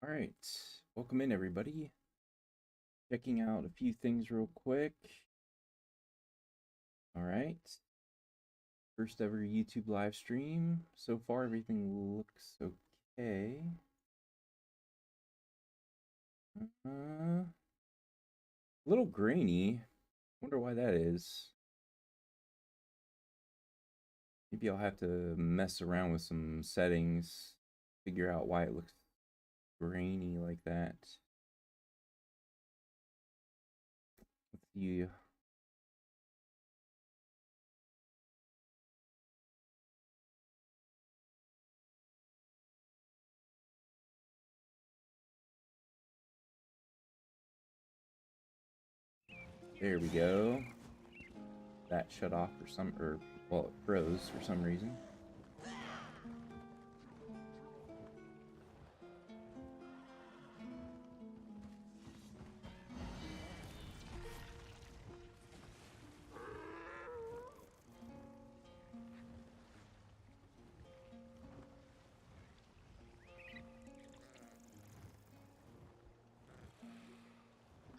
All right, welcome in everybody. Checking out a few things real quick. All right, first ever YouTube live stream. So far, everything looks okay. A little grainy. Wonder why that is. Maybe I'll have to mess around with some settings, figure out why it looks grainy like that. Let's see. There we go. That shut off for some, well, it froze for some reason.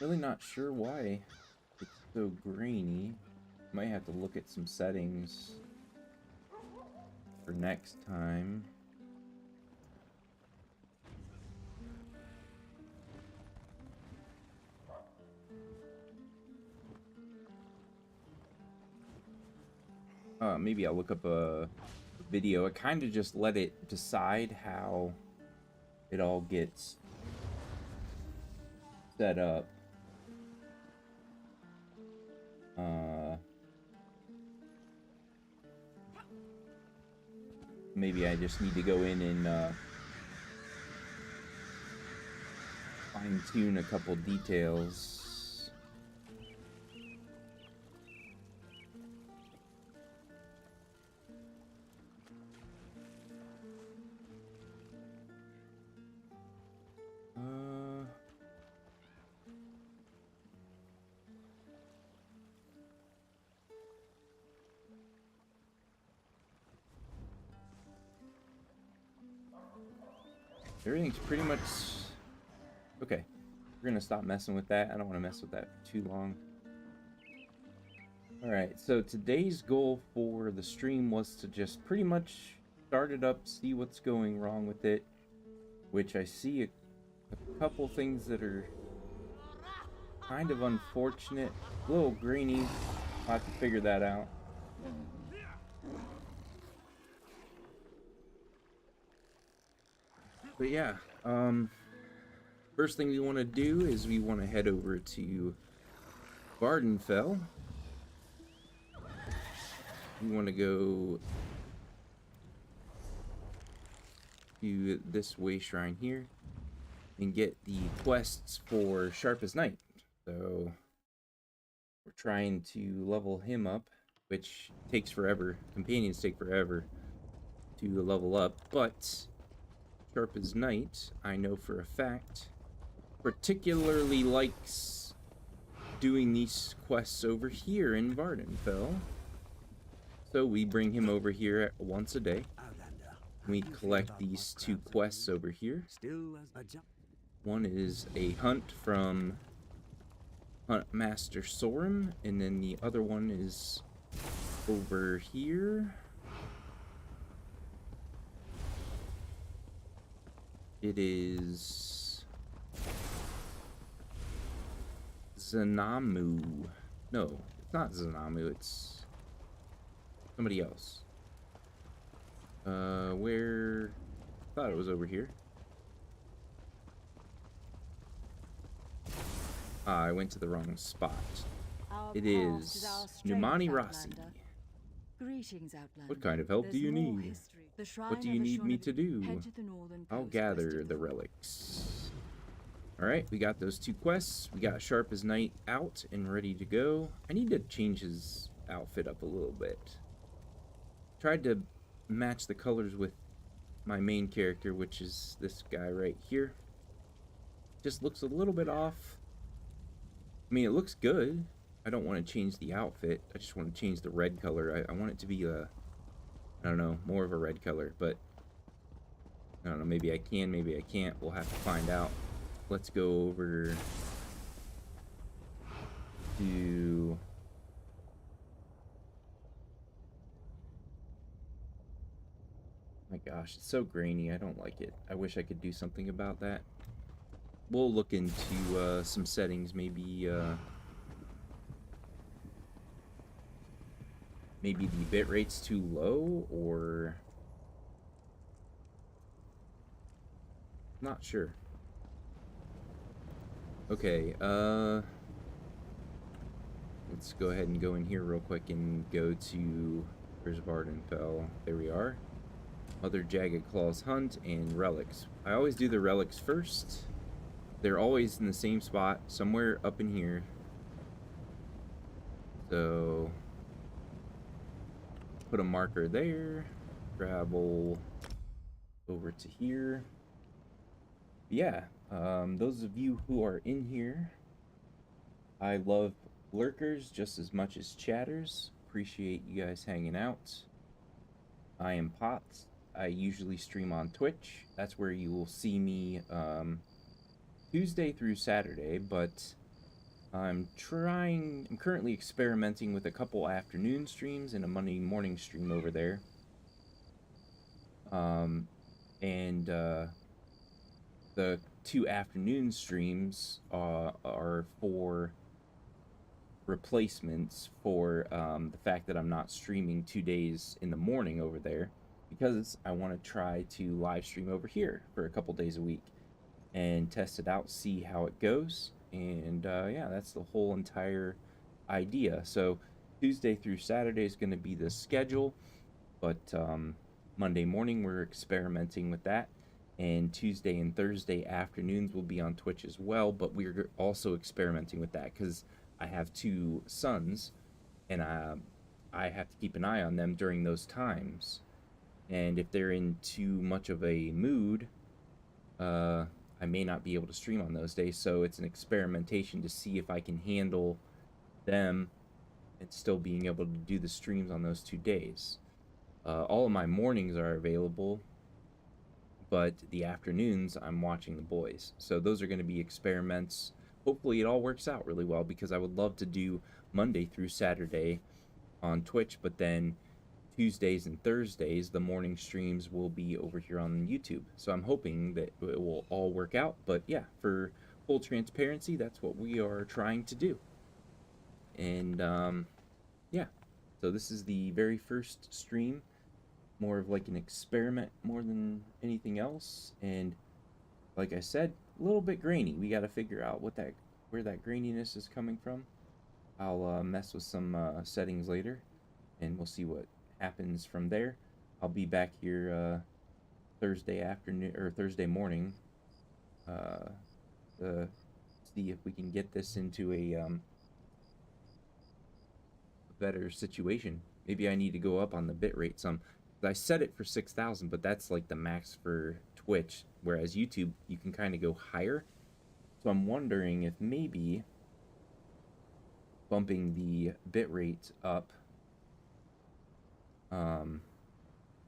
Really not sure why it's so grainy. Might have to look at some settings for next time. Maybe I'll look up a video. I kind of just let it decide how it all gets set up. Maybe I just need to go in and fine-tune a couple details. Everything's pretty much okay. We're gonna stop messing with that. I don't want to mess with that for too long. Alright, so today's goal for the stream was to just pretty much start it up, see what's going wrong with it, which I see a couple things that are kind of unfortunate, a little grainy. I'll have to figure that out. But yeah, first thing we want to do is we want to head over to Vardenfell. We want to go to this way shrine here and get the quests for Sharp as Night. So we're trying to level him up, which takes forever. Companions take forever to level up, but Sharp as Night, I know for a fact, particularly likes doing these quests over here in Vardenfell. So we bring him over here once a day. We collect these two quests over here. One is a hunt from Hunt Master Sorum, and then the other one is over here. It is Zanamu. No, it's not Zanamu, it's somebody else. Where? I thought it was over here. I went to the wrong spot. It is Numani Rossi. What kind of help do you need? What do you need me to do? I'll gather the relics. Alright, we got those two quests. We got Sharp as Night out and ready to go. I need to change his outfit up a little bit. Tried to match the colors with my main character, which is this guy right here. Just looks a little bit off. I mean, it looks good. I don't want to change the outfit. I just want to change the red color. I want it to be a, I don't know, more of a red color, but I don't know, maybe I can, maybe I can't. We'll have to find out. Let's go over to... My gosh, it's so grainy. I don't like it. I wish I could do something about that. We'll look into some settings, maybe maybe the bitrate's too low, or not sure. Okay, let's go ahead and go in here real quick and go to where's Vardenfell? There we are. Mother Jagged Claws Hunt and Relics. I always do the relics first. They're always in the same spot, somewhere up in here. So put a marker there. Travel over to here. Yeah, those of you who are in here, I love lurkers just as much as chatters. Appreciate you guys hanging out. I am Potts. I usually stream on Twitch. That's where you will see me Tuesday through Saturday, but I'm currently experimenting with a couple afternoon streams and a Monday morning stream over there. The 2 afternoon streams are for replacements for the fact that I'm not streaming 2 days in the morning over there, because I want to try to live stream over here for a couple days a week and test it out, see how it goes. And yeah, that's the whole entire idea. So Tuesday through Saturday is going to be the schedule, but Monday morning we're experimenting with that, and Tuesday and Thursday afternoons will be on Twitch as well, but we're also experimenting with that because I have 2 sons, and I have to keep an eye on them during those times. And if they're in too much of a mood, I may not be able to stream on those days. So it's an experimentation to see if I can handle them and still being able to do the streams on those 2 days. All of my mornings are available, but the afternoons I'm watching the boys. So those are going to be experiments. Hopefully it all works out really well, because I would love to do Monday through Saturday on Twitch, but then Tuesdays and Thursdays, the morning streams will be over here on YouTube. So I'm hoping that it will all work out. But yeah, for full transparency, that's what we are trying to do. And yeah, so this is the very first stream, more of like an experiment more than anything else. And like I said, a little bit grainy. We got to figure out where that graininess is coming from. I'll mess with some settings later, and we'll see what happens from there. I'll be back here Thursday afternoon or Thursday morning to see if we can get this into a better situation. Maybe I need to go up on the bitrate some. I set it for 6,000, but that's like the max for Twitch, whereas YouTube you can kind of go higher. So I'm wondering if maybe bumping the bitrate up,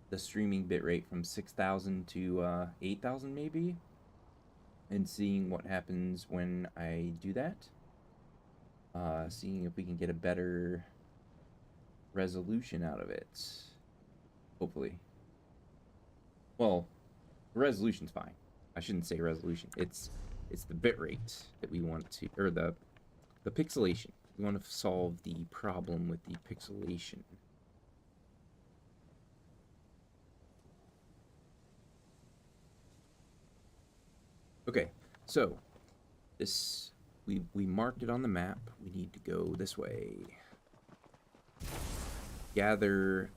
the streaming bitrate from 6,000 to 8,000 maybe, and seeing what happens when I do that. Seeing if we can get a better resolution out of it. Hopefully. Well, the resolution's fine. I shouldn't say resolution. It's the bitrate that we want to, or the pixelation. We want to solve the problem with the pixelation. Okay, so this we marked it on the map. We need to go this way. Gather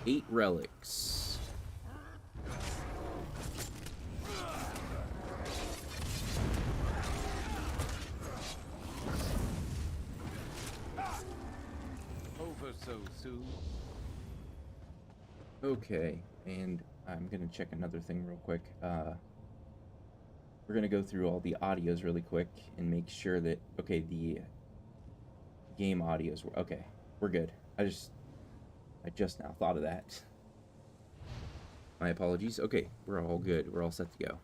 8 relics. Over so soon. Okay, and I'm gonna check another thing real quick. We're gonna go through all the audios really quick and make sure that, okay, the game audios were okay. We're good. I just now thought of that. My apologies. Okay, we're all good. We're all set to go.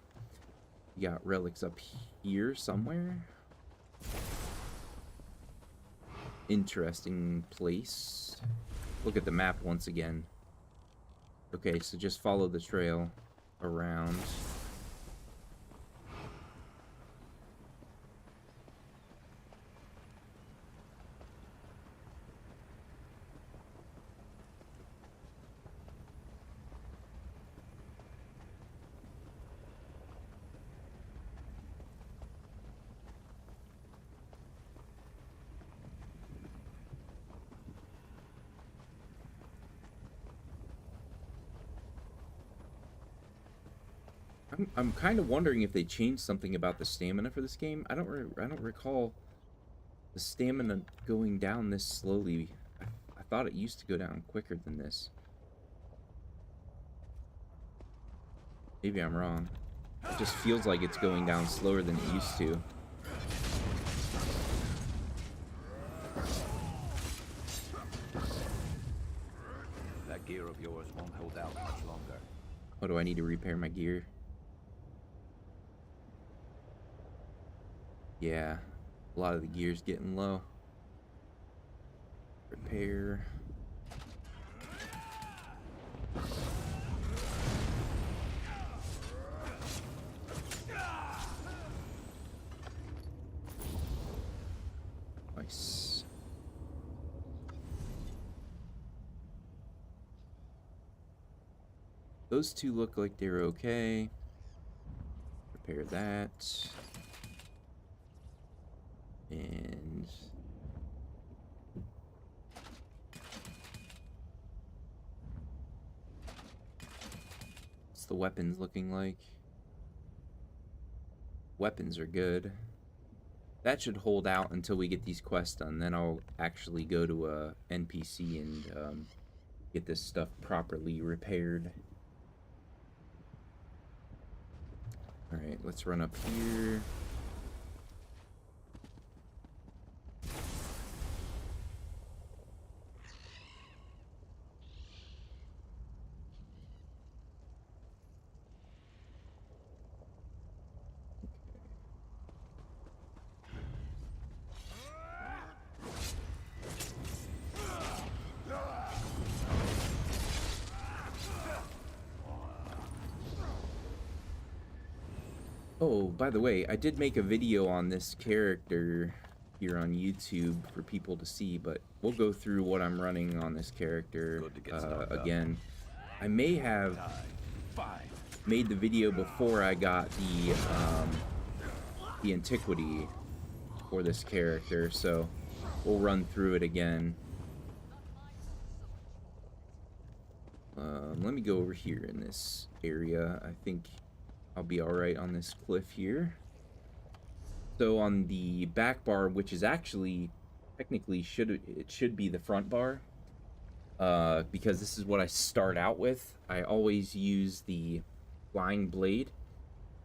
We got relics up here somewhere. Interesting place. Look at the map once again. Okay, so just follow the trail around. I'm kind of wondering if they changed something about the stamina for this game. I don't recall the stamina going down this slowly. I thought it used to go down quicker than this. Maybe I'm wrong. It just feels like it's going down slower than it used to. That gear of yours won't hold out much longer. Oh, do I need to repair my gear? Yeah, a lot of the gear's getting low. Repair. Nice. Those two look like they're okay. Repair that. And what's the weapons looking like? Weapons are good. That should hold out until we get these quests done. Then I'll actually go to a NPC and get this stuff properly repaired. Alright, let's run up here. Oh, by the way, I did make a video on this character here on YouTube for people to see, but we'll go through what I'm running on this character again. I may have made the video before I got the antiquity for this character, so we'll run through it again. Let me go over here in this area. I think I'll be alright on this cliff here. So on the back bar, which is actually technically should be the front bar, because this is what I start out with. I always use the flying blade,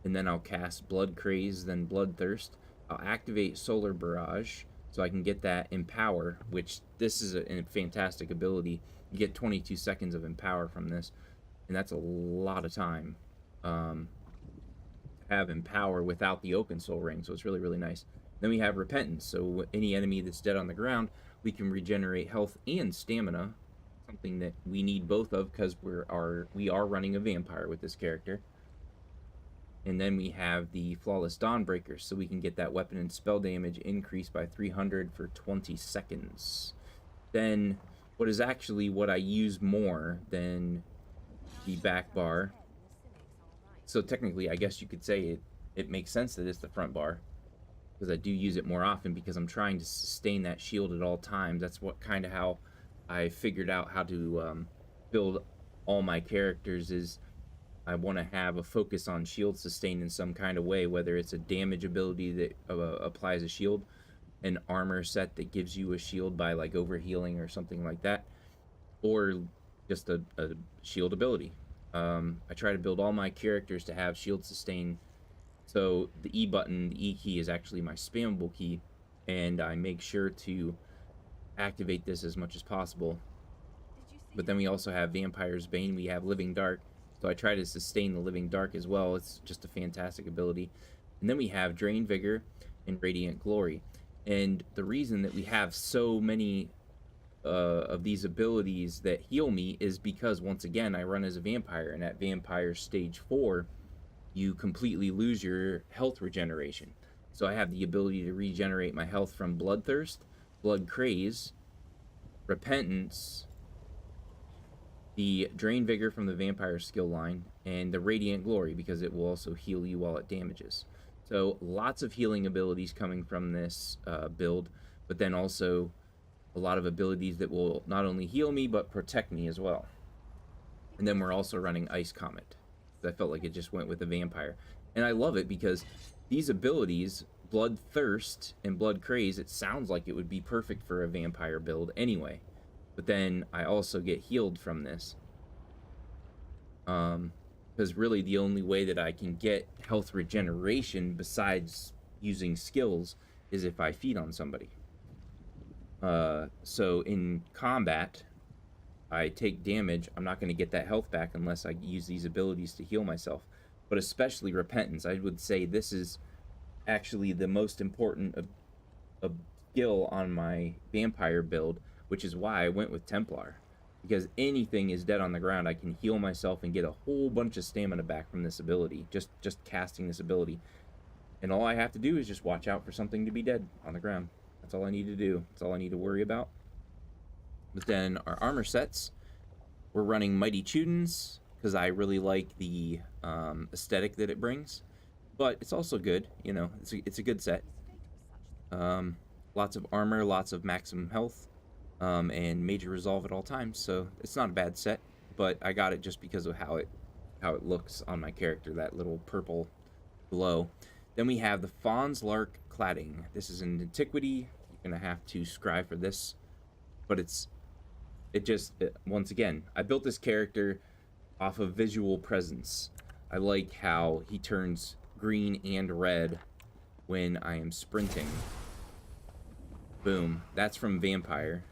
and then I'll cast Blood Craze, then Bloodthirst. I'll activate Solar Barrage so I can get that Empower, which this is a fantastic ability. You get 22 seconds of Empower from this, and that's a lot of time. Have Empower without the Oaken Soul Ring, so it's really, really nice. Then we have Repentance, so any enemy that's dead on the ground, we can regenerate health and stamina, something that we need both of because we are running a vampire with this character. And then we have the Flawless Dawnbreaker, so we can get that weapon and spell damage increased by 300 for 20 seconds. Then, what is actually what I use more than the back bar. So technically, I guess you could say it makes sense that it's the front bar, because I do use it more often because I'm trying to sustain that shield at all times. That's what kind of how I figured out how to build all my characters is I want to have a focus on shield sustain in some kind of way, whether it's a damage ability that applies a shield, an armor set that gives you a shield by like overhealing or something like that, or just a shield ability. I try to build all my characters to have shield sustain. So the E button, the E key, is actually my spammable key, and I make sure to activate this as much as possible. But then we also have Vampire's Bane, we have Living Dark. So I try to sustain the Living Dark as well. It's just a fantastic ability. And then we have Drain Vigor and Radiant Glory. And the reason that we have so many of these abilities that heal me is because, once again, I run as a vampire, and at vampire stage 4 you completely lose your health regeneration. So I have the ability to regenerate my health from Bloodthirst, Blood Craze, Repentance, the Drain Vigor from the Vampire skill line, and the Radiant Glory, because it will also heal you while it damages. So lots of healing abilities coming from this build, but then also a lot of abilities that will not only heal me, but protect me as well. And then we're also running Ice Comet. I felt like it just went with the vampire. And I love it because these abilities, Bloodthirst and Blood Craze, it sounds like it would be perfect for a vampire build anyway. But then I also get healed from this. Because really the only way that I can get health regeneration besides using skills is if I feed on somebody. So in combat, I take damage, I'm not going to get that health back unless I use these abilities to heal myself. But especially Repentance, I would say this is actually the most important skill on my vampire build, which is why I went with Templar. Because anything is dead on the ground, I can heal myself and get a whole bunch of stamina back from this ability, just casting this ability. And all I have to do is just watch out for something to be dead on the ground. That's all I need to do. That's all I need to worry about. But then our armor sets, we're running Mighty Tudens, because I like the aesthetic that it brings. But it's also good, you know, it's a good set. Lots of armor, lots of maximum health, and major resolve at all times, so it's not a bad set, but I got it just because of how it looks on my character, that little purple glow. Then we have the Fawn's Lark cladding. This is an antiquity. You're gonna have to scry for this, but once again, I built this character off of visual presence. I like how he turns green and red when I am sprinting. Boom. That's from Vampire.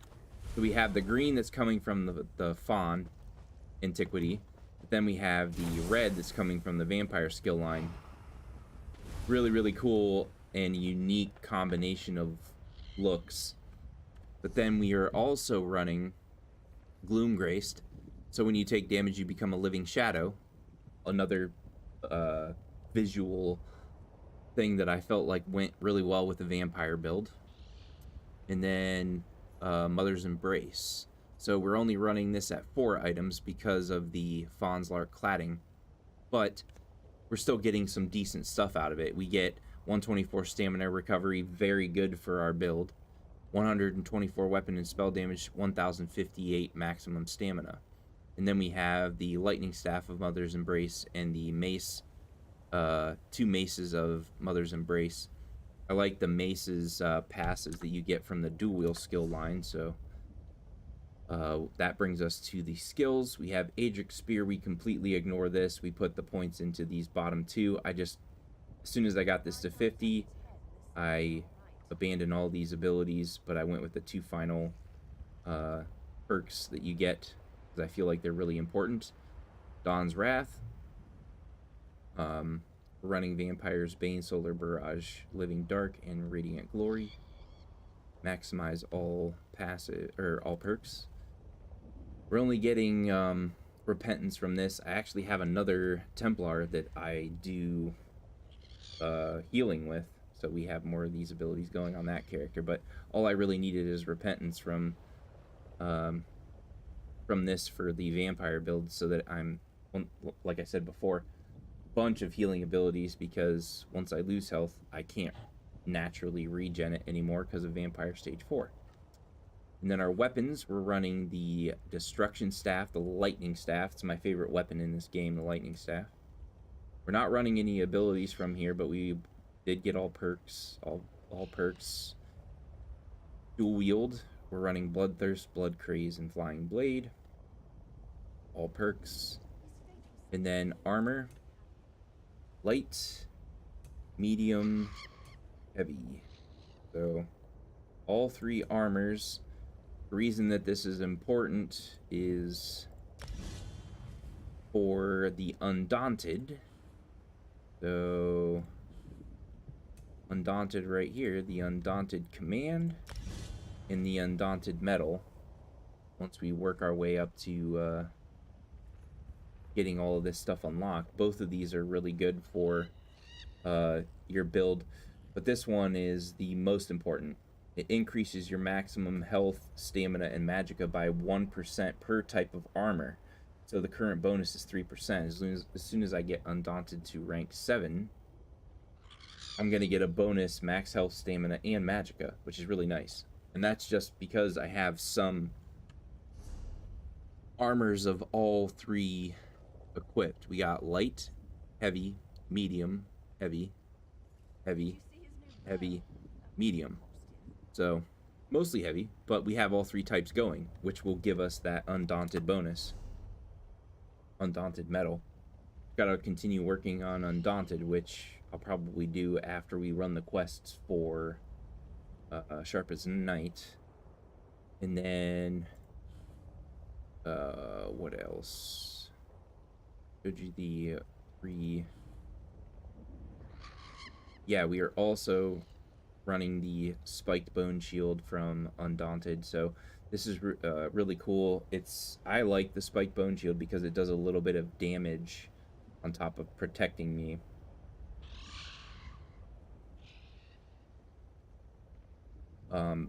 So we have the green that's coming from the Fawn antiquity. But then we have the red that's coming from the Vampire skill line. Really, really cool and unique combination of looks. But then we are also running Gloomgraced. So when you take damage, you become a living shadow. Another visual thing that I felt like went really well with the vampire build. And then Mother's Embrace. So we're only running this at 4 items because of the Fawn's Lark cladding, but we're still getting some decent stuff out of it. We get 124 stamina recovery, very good for our build. 124 weapon and spell damage, 1058 maximum stamina. And then we have the Lightning Staff of Mother's Embrace and the Mace, 2 maces of Mother's Embrace. I like the mace's passes that you get from the dual wheel skill line, so that brings us to the skills. We have Adric Spear. We completely ignore this. We put the points into these bottom 2. as soon as I got this to 50, I abandoned all these abilities, but I went with the 2 final perks that you get, because I feel like they're really important. Dawn's Wrath. Running Vampire's Bane, Solar Barrage, Living Dark, and Radiant Glory. Maximize all all perks. We're only getting Repentance from this. I actually have another Templar that I do healing with, so we have more of these abilities going on that character. But all I really needed is Repentance from this for the vampire build, so that I'm, like I said before, bunch of healing abilities, because once I lose health, I can't naturally regen it anymore because of Vampire Stage 4. And then our weapons, we're running the Destruction Staff, the Lightning Staff. It's my favorite weapon in this game, the Lightning Staff. We're not running any abilities from here, but we did get all perks, all perks. Dual Wield, we're running Bloodthirst, Blood Craze, and Flying Blade. All perks. And then armor, light, medium, heavy. So all 3 armors. The reason that this is important is for the Undaunted. So, Undaunted right here, the Undaunted Command and the Undaunted Medal. Once we work our way up to getting all of this stuff unlocked, both of these are really good for your build, but this one is the most important. It increases your maximum health, stamina, and magicka by 1% per type of armor. So the current bonus is 3%. As soon as I get Undaunted to rank 7, I'm going to get a bonus max health, stamina, and magicka, which is really nice. And that's just because I have some armors of all three equipped. We got light, heavy, medium, heavy, heavy, heavy, medium. So mostly heavy, but we have all three types going, which will give us that Undaunted bonus. Undaunted medal. Gotta continue working on Undaunted, which I'll probably do after we run the quests for Sharp as Night. And then what else? Showed you the free. Yeah, we are also running the spiked bone shield from Undaunted, so this is really cool. I like the spiked bone shield because it does a little bit of damage on top of protecting me.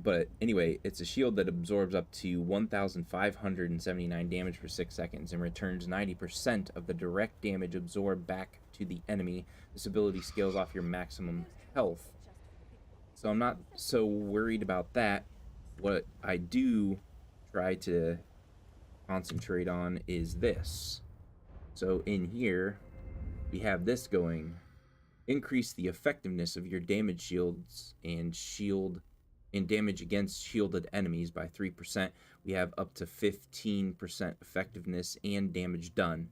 But anyway, it's a shield that absorbs up to 1,579 damage for 6 seconds and returns 90% of the direct damage absorbed back to the enemy. This ability scales off your maximum health. So I'm not so worried about that. What I do try to concentrate on is this. So in here, we have this going. Increase the effectiveness of your damage shields and damage against shielded enemies by 3%. We have up to 15% effectiveness and damage done.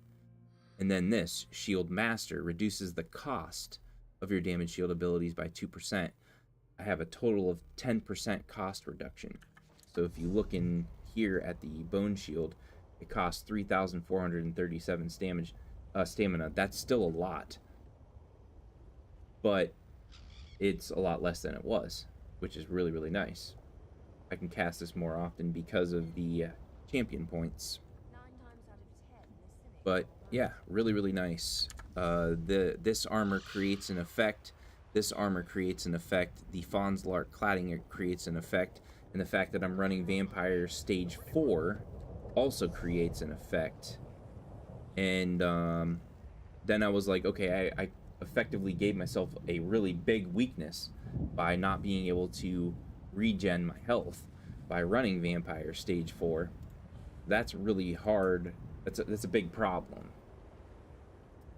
And then this, Shield Master, reduces the cost of your damage shield abilities by 2%. I have a total of 10% cost reduction. So if you look in here at the Bone Shield, it costs 3,437 stamina. That's still a lot. But it's a lot less than it was, which is really, really nice. I can cast this more often because of the champion points. But yeah, really, really nice. This armor creates an effect. This armor creates an effect. The Fonslark cladding creates an effect. And the fact that I'm running Vampire Stage 4 also creates an effect. And then I was like, okay, I effectively gave myself a really big weakness by not being able to regen my health by running Vampire Stage 4. That's really hard. That's a big problem.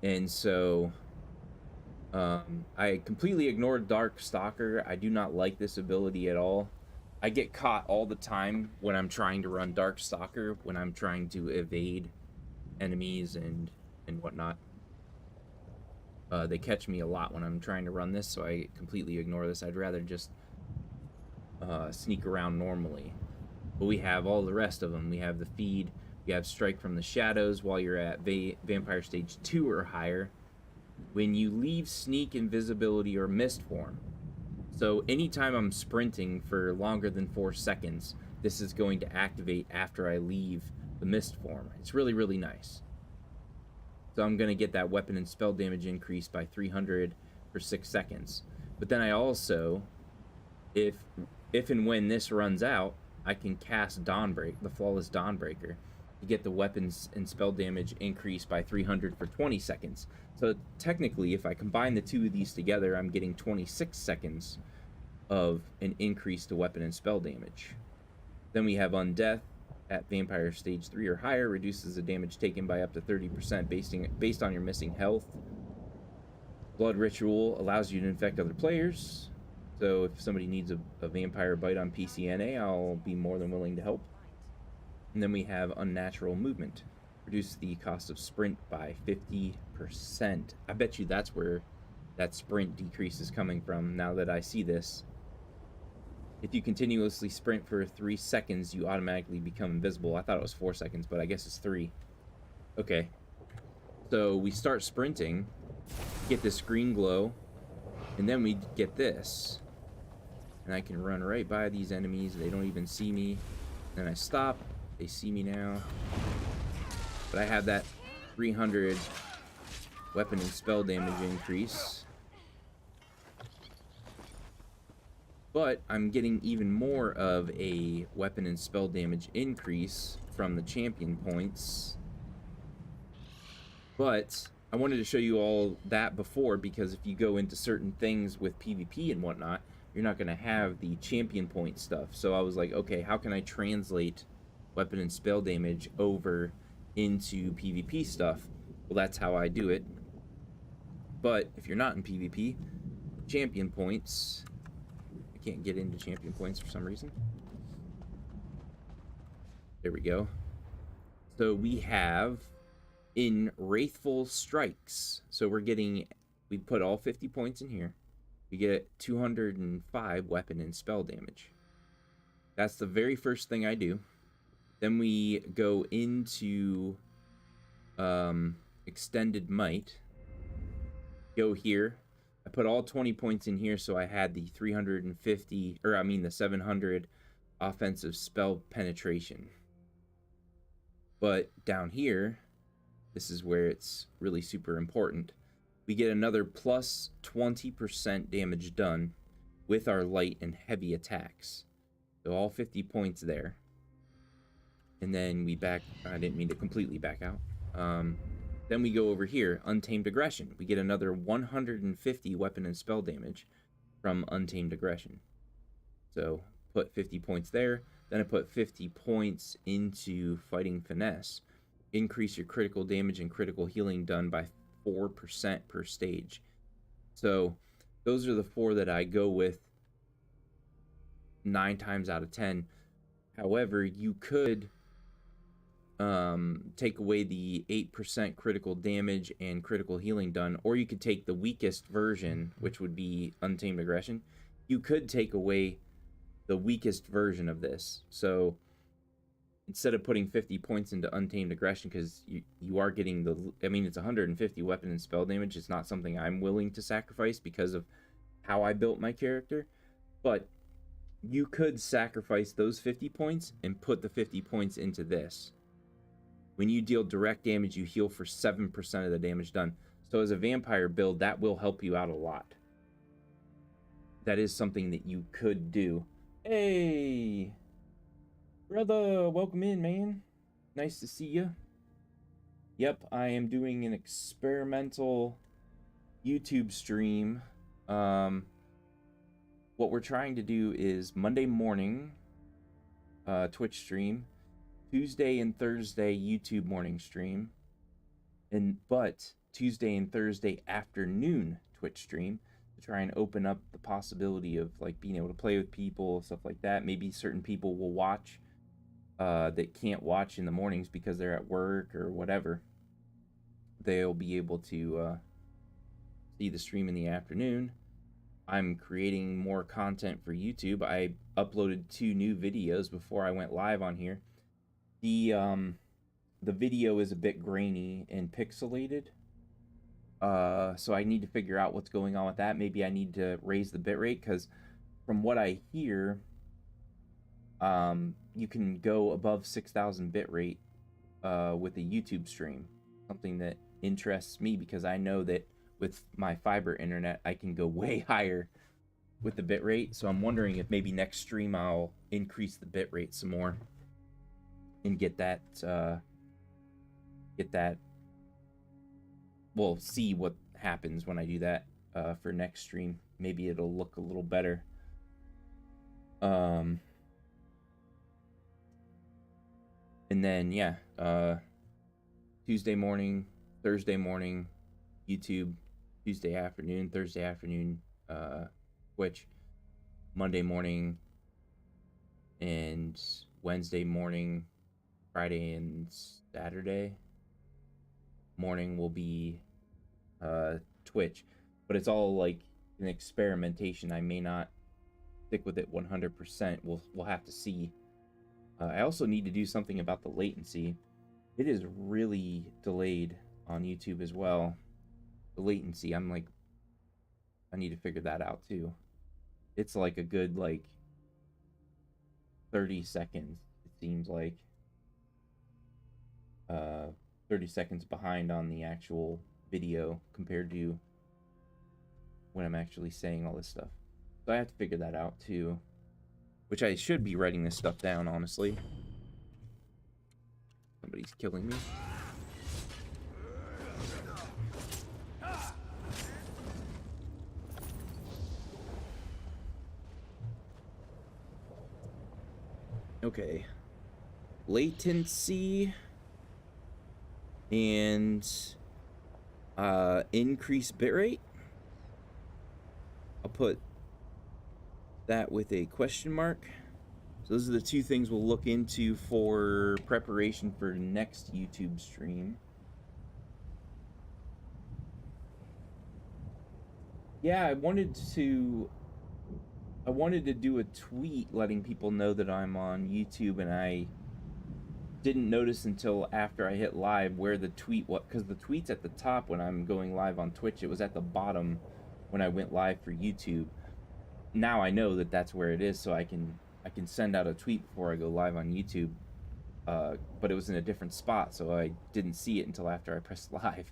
And so I completely ignored Dark Stalker. I do not like this ability at all. I get caught all the time when I'm trying to run Dark Stalker, when I'm trying to evade enemies and whatnot. They catch me a lot when I'm trying to run this, so I completely ignore this. I'd rather just sneak around normally. But we have all the rest of them. We have the feed. We have Strike from the Shadows while you're at Vampire Stage 2 or higher. When you leave Sneak, Invisibility, or Mist form. So anytime I'm sprinting for longer than 4 seconds, this is going to activate after I leave the Mist form. It's really, really nice. So I'm going to get that weapon and spell damage increase by 300 for 6 seconds. But then I also, if and when this runs out, I can cast the Flawless Dawnbreaker, to get the weapons and spell damage increased by 300 for 20 seconds. So technically, if I combine the two of these together, I'm getting 26 seconds of an increase to weapon and spell damage. Then we have Undeath at Vampire Stage 3 or higher, reduces the damage taken by up to 30% based on your missing health. Blood Ritual allows you to infect other players. So if somebody needs a vampire bite on PCNA, I'll be more than willing to help. And then we have Unnatural Movement. Reduce the cost of sprint by 50%. I bet you that's where that sprint decrease is coming from now that I see this. If you continuously sprint for 3 seconds, you automatically become invisible. I thought it was 4 seconds, but I guess it's 3. Okay. So we start sprinting, get this green glow, and then we get this. And I can run right by these enemies. They don't even see me. Then I stop. They see me now. But I have that 300 weapon and spell damage increase. But I'm getting even more of a weapon and spell damage increase from the champion points. But I wanted to show you all that before, because if you go into certain things with PvP and whatnot, you're not going to have the champion point stuff. So I was like, okay, how can I translate weapon and spell damage over into PvP stuff? Well, that's how I do it. But if you're not in PvP, champion points... I can't get into champion points for some reason. There we go. So we have in Wraithful Strikes. So we put all 50 points in here. We get 205 weapon and spell damage. That's the very first thing I do. Then we go into Extended Might. Go here. I put all 20 points in here, so I had the 350, or I mean the 700 offensive spell penetration. But down here, this is where it's really super important. We get another plus 20% damage done with our light and heavy attacks. So all 50 points there. And then I didn't mean to completely back out. Then we go over here, Untamed Aggression. We get another 150 weapon and spell damage from Untamed Aggression. So put 50 points there. Then I put 50 points into Fighting Finesse. Increase your critical damage and critical healing done by 4% per stage. So those are the 4 that I go with 9 times out of 10. However, you could take away the 8% critical damage and critical healing done, or you could take the weakest version, which would be Untamed Aggression. You could take away the weakest version of this. So instead of putting 50 points into Untamed Aggression, because you are getting it's 150 weapon and spell damage. It's not something I'm willing to sacrifice because of how I built my character. But you could sacrifice those 50 points and put the 50 points into this. When you deal direct damage, you heal for 7% of the damage done. So as a vampire build, that will help you out a lot. That is something that you could do. Hey, brother, welcome in, man. Nice to see you. Yep, I am doing an experimental YouTube stream. What we're trying to do is Monday morning, Twitch stream. Tuesday and Thursday YouTube morning stream, but Tuesday and Thursday afternoon Twitch stream to try and open up the possibility of like being able to play with people, stuff like that. Maybe certain people will watch that can't watch in the mornings because they're at work or whatever. They'll be able to see the stream in the afternoon. I'm creating more content for YouTube. I uploaded 2 new videos before I went live on here. The video is a bit grainy and pixelated, so I need to figure out what's going on with that. Maybe I need to raise the bitrate, because from what I hear, you can go above 6,000 bitrate with a YouTube stream. Something that interests me, because I know that with my fiber internet, I can go way higher with the bitrate. So I'm wondering if maybe next stream I'll increase the bitrate some more. And get that, we'll see what happens when I do that for next stream. Maybe it'll look a little better. And then, yeah, Tuesday morning, Thursday morning, YouTube, Tuesday afternoon, Thursday afternoon, Twitch, Monday morning, and Wednesday morning, Friday and Saturday morning will be Twitch, but it's all like an experimentation. I may not stick with it 100%. We'll have to see. I also need to do something about the latency. It is really delayed on YouTube as well. The latency, I'm like, I need to figure that out too. It's like a good, like, 30 seconds, it seems like. 30 seconds behind on the actual video compared to when I'm actually saying all this stuff. So I have to figure that out too. Which I should be writing this stuff down, honestly. Somebody's killing me. Okay. Latency and increase bitrate. I'll put that with a question mark. So those are the two things we'll look into for preparation for next YouTube stream. Yeah, I wanted to do a tweet letting people know that I'm on YouTube, and I didn't notice until after I hit live where the tweet was, because the tweet's at the top when I'm going live on Twitch. It was at the bottom when I went live for YouTube. Now I know that that's where it is, so I can send out a tweet before I go live on YouTube. But it was in a different spot, so I didn't see it until after I pressed live.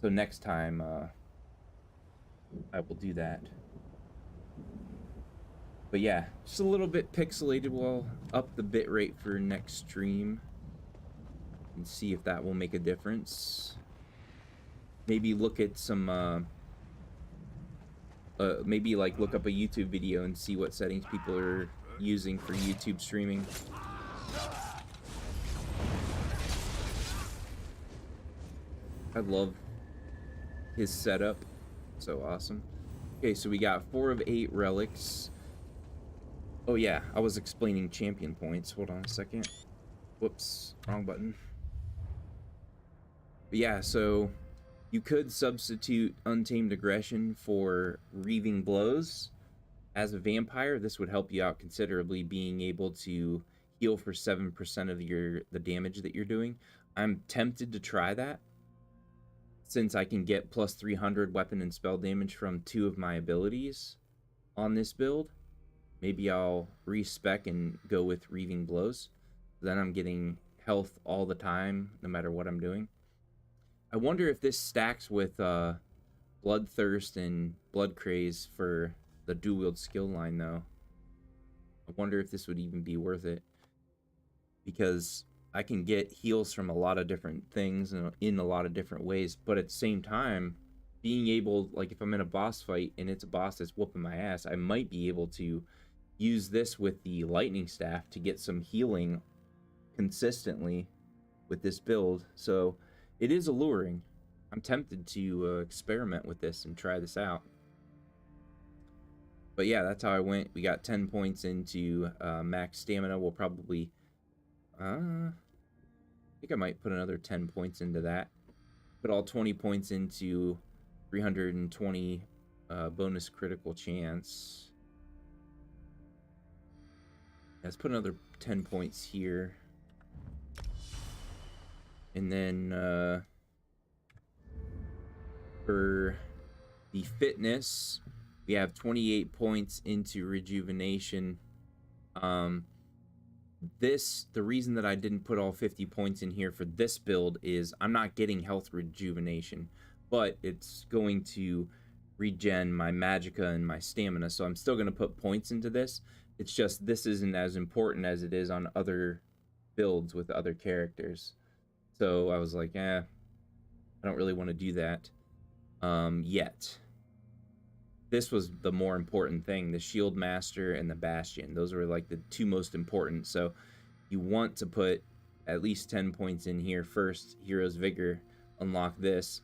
So next time, I will do that. But yeah, just a little bit pixelated. We'll up the bitrate for next stream and see if that will make a difference. Maybe look at some, maybe like look up a YouTube video and see what settings people are using for YouTube streaming. I love his setup. So awesome. Okay, so we got 4 of 8 relics. Oh yeah, I was explaining champion points. Hold on a second. Whoops, wrong button. But yeah, so you could substitute Untamed Aggression for Reaving Blows. As a vampire, this would help you out considerably, being able to heal for 7% of the damage that you're doing. I'm tempted to try that, since I can get plus 300 weapon and spell damage from 2 of my abilities on this build. Maybe I'll respec and go with Reaving Blows. Then I'm getting health all the time, no matter what I'm doing. I wonder if this stacks with Bloodthirst and Blood Craze for the dual wield skill line, though. I wonder if this would even be worth it, because I can get heals from a lot of different things and in a lot of different ways, but at the same time, being able, like if I'm in a boss fight and it's a boss that's whooping my ass, I might be able to use this with the lightning staff to get some healing consistently with this build. So it is alluring. I'm tempted to experiment with this and try this out. But yeah, that's how I went. We got 10 points into max stamina. We'll probably I think I might put another 10 points into that. Put all 20 points into 320 bonus critical chance. Let's put another 10 points here. And then for the fitness, we have 28 points into rejuvenation. The reason that I didn't put all 50 points in here for this build is I'm not getting health rejuvenation, but it's going to regen my magicka and my stamina, so I'm still going to put points into this. It's just this isn't as important as it is on other builds with other characters. So I was like, I don't really want to do that yet. This was the more important thing, the Shield Master and the Bastion. Those were like the 2 most important. So you want to put at least 10 points in here first. Hero's Vigor, unlock this.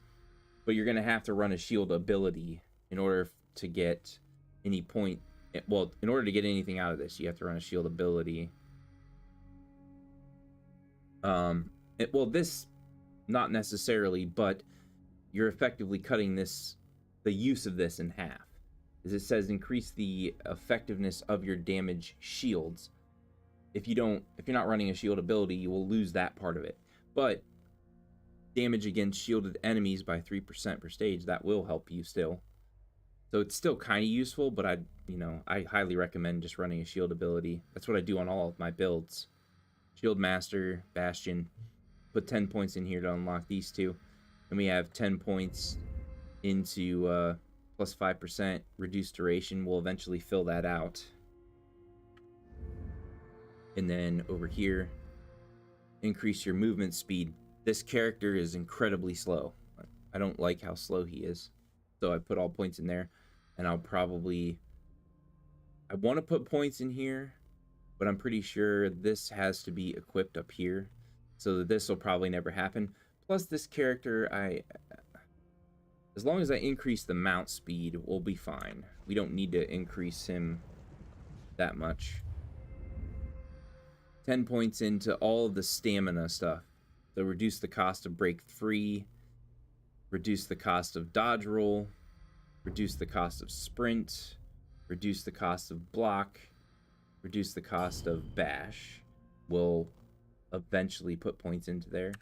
But you're going to have to run a shield ability in order to get any point. Well, in order to get anything out of this, you have to run a shield ability. Well, this, not necessarily, but you're effectively cutting this, the use of this in half. As it says, increase the effectiveness of your damage shields. If you're not running a shield ability, you will lose that part of it. But damage against shielded enemies by 3% per stage. That will help you still. So it's still kind of useful, but I highly recommend just running a shield ability. That's what I do on all of my builds. Shield Master, Bastion. Put 10 points in here to unlock these two. And we have 10 points into plus 5% reduced duration. We'll eventually fill that out. And then over here, increase your movement speed. This character is incredibly slow. I don't like how slow he is. So I put all points in there. And I want to put points in here, but I'm pretty sure this has to be equipped up here. So that this will probably never happen. Plus this character, as long as I increase the mount speed, we'll be fine. We don't need to increase him that much. 10 points into all of the stamina stuff. So reduce the cost of break free, reduce the cost of dodge roll, reduce the cost of sprint, reduce the cost of block, reduce the cost of bash. We'll eventually put points into there.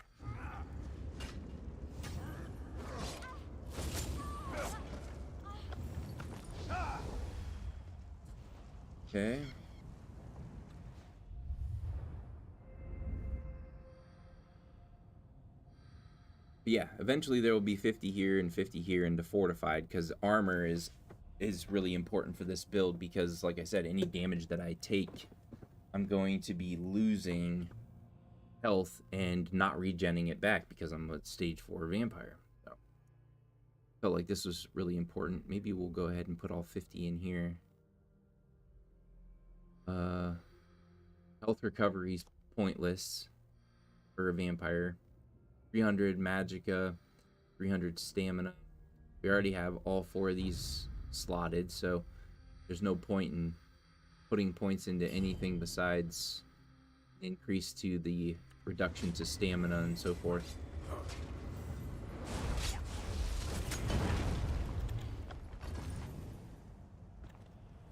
Okay. But yeah, eventually there will be 50 here and 50 here into fortified, because armor is really important for this build, because like I said, any damage that I take, I'm going to be losing health and not regenning it back because I'm a stage 4 vampire. So felt like this was really important. Maybe we'll go ahead and put all 50 in here. Health recovery is pointless for a vampire. 300 magicka, 300 stamina. We already have all 4 of these slotted, so there's no point in putting points into anything besides increase to the reduction to stamina and so forth.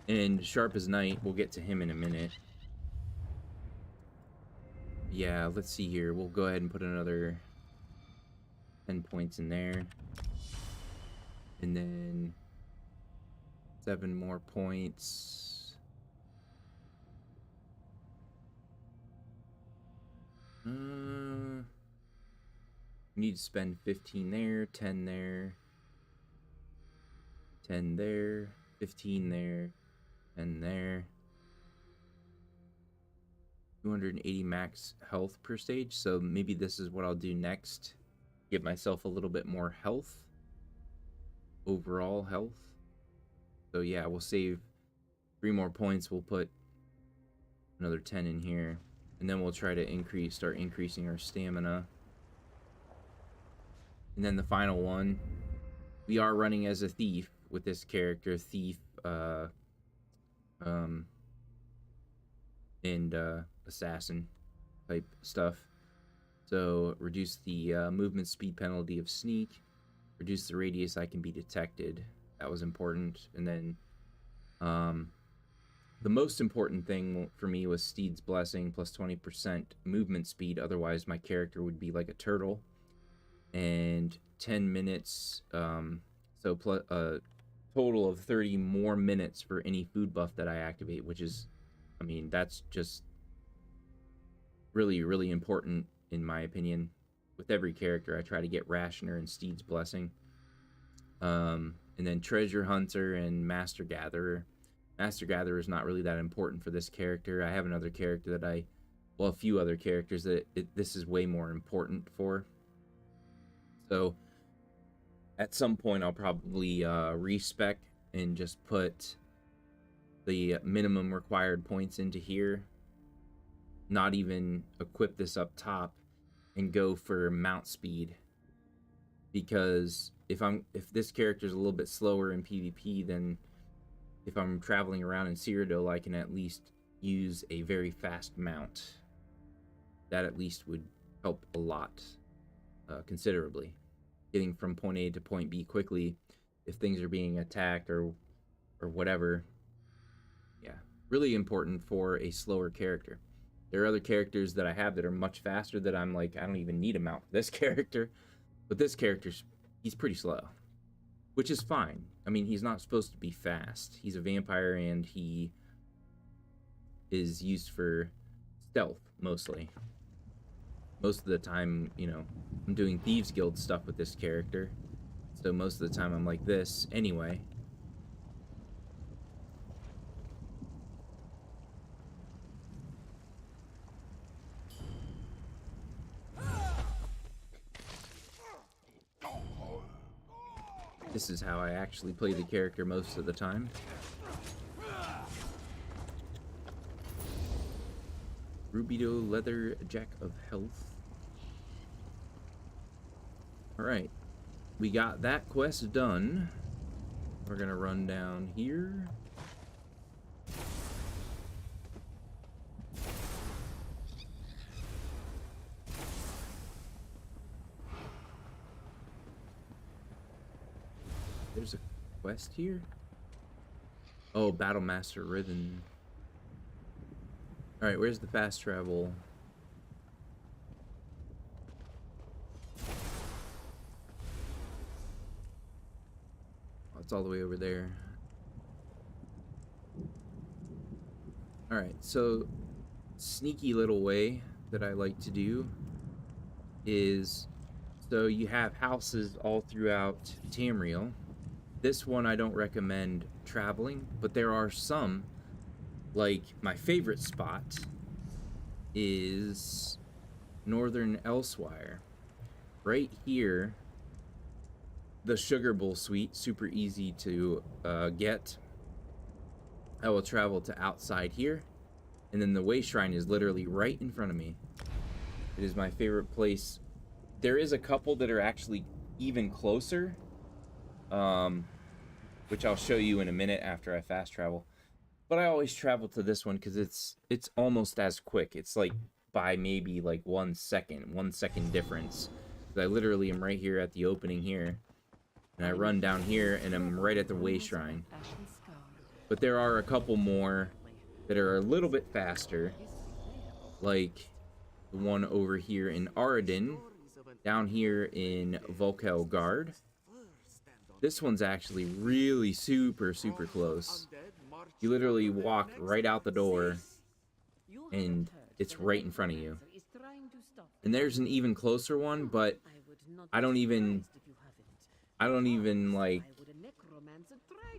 And Sharp as Night, we'll get to him in a minute. Yeah, let's see here. We'll go ahead and put another 10 points in there. And then 7 more points. We need to spend 15 there, 10 there, 10 there, 15 there, 10 there. 280 max health per stage, so maybe this is what I'll do next. Give myself a little bit more health. Overall health. So yeah, we'll save 3 more points. We'll put another 10 in here. And then we'll try to start increasing our stamina. And then the final one. We are running as a thief with this character. Thief, and assassin type stuff. So reduce the movement speed penalty of sneak. Reduce the radius I can be detected. That was important. And then the most important thing for me was Steed's Blessing plus 20% movement speed. Otherwise, my character would be like a turtle. And 10 minutes. So plus a total of 30 more minutes for any food buff that I activate, which is, I mean, that's just really, really important in my opinion. With every character, I try to get Rationer and Steed's Blessing. And then Treasure Hunter and Master Gatherer. Master Gatherer is not really that important for this character. I have another character that well, a few other characters that this is way more important for. So, at some point, I'll probably respec and just put the minimum required points into here. Not even equip this up top and go for mount speed. Because if this character is a little bit slower in PvP, then if I'm traveling around in Cyrodiil, I can at least use a very fast mount. That at least would help a lot, considerably. Getting from point A to point B quickly, if things are being attacked or whatever. Yeah, really important for a slower character. There are other characters that I have that are much faster that I'm like, I don't even need a mount for this character. But this character's, he's pretty slow, which is fine. I mean, he's not supposed to be fast. He's a vampire and he is used for stealth mostly. Most of the time, you know, I'm doing Thieves Guild stuff with this character. So most of the time I'm like this anyway. This is how I actually play the character most of the time. Rubido Leather Jack of Health. Alright. We got that quest done. We're gonna run down here. There's a quest here? Oh, Battlemaster Ribbon. Alright, where's the fast travel? Oh, it's all the way over there. Alright, so sneaky little way that I like to do is, so you have houses all throughout Tamriel. This one I don't recommend traveling, but there are some. Like, my favorite spot is Northern Elsewhere. Right here, the Sugar Bowl Suite, super easy to get. I will travel to outside here, and then the Way Shrine is literally right in front of me. It is my favorite place. There is a couple that are actually even closer, which I'll show you in a minute after I fast travel. But I always travel to this one because it's almost as quick. It's like by maybe like 1 second difference. I literally am right here at the opening here, and I run down here and I'm right at the Way Shrine. But there are a couple more that are a little bit faster, like the one over here in Aradin, down here in Volkel Guard. This one's actually really super close. You literally walk right out the door and it's right in front of you. And there's an even closer one, but I don't even like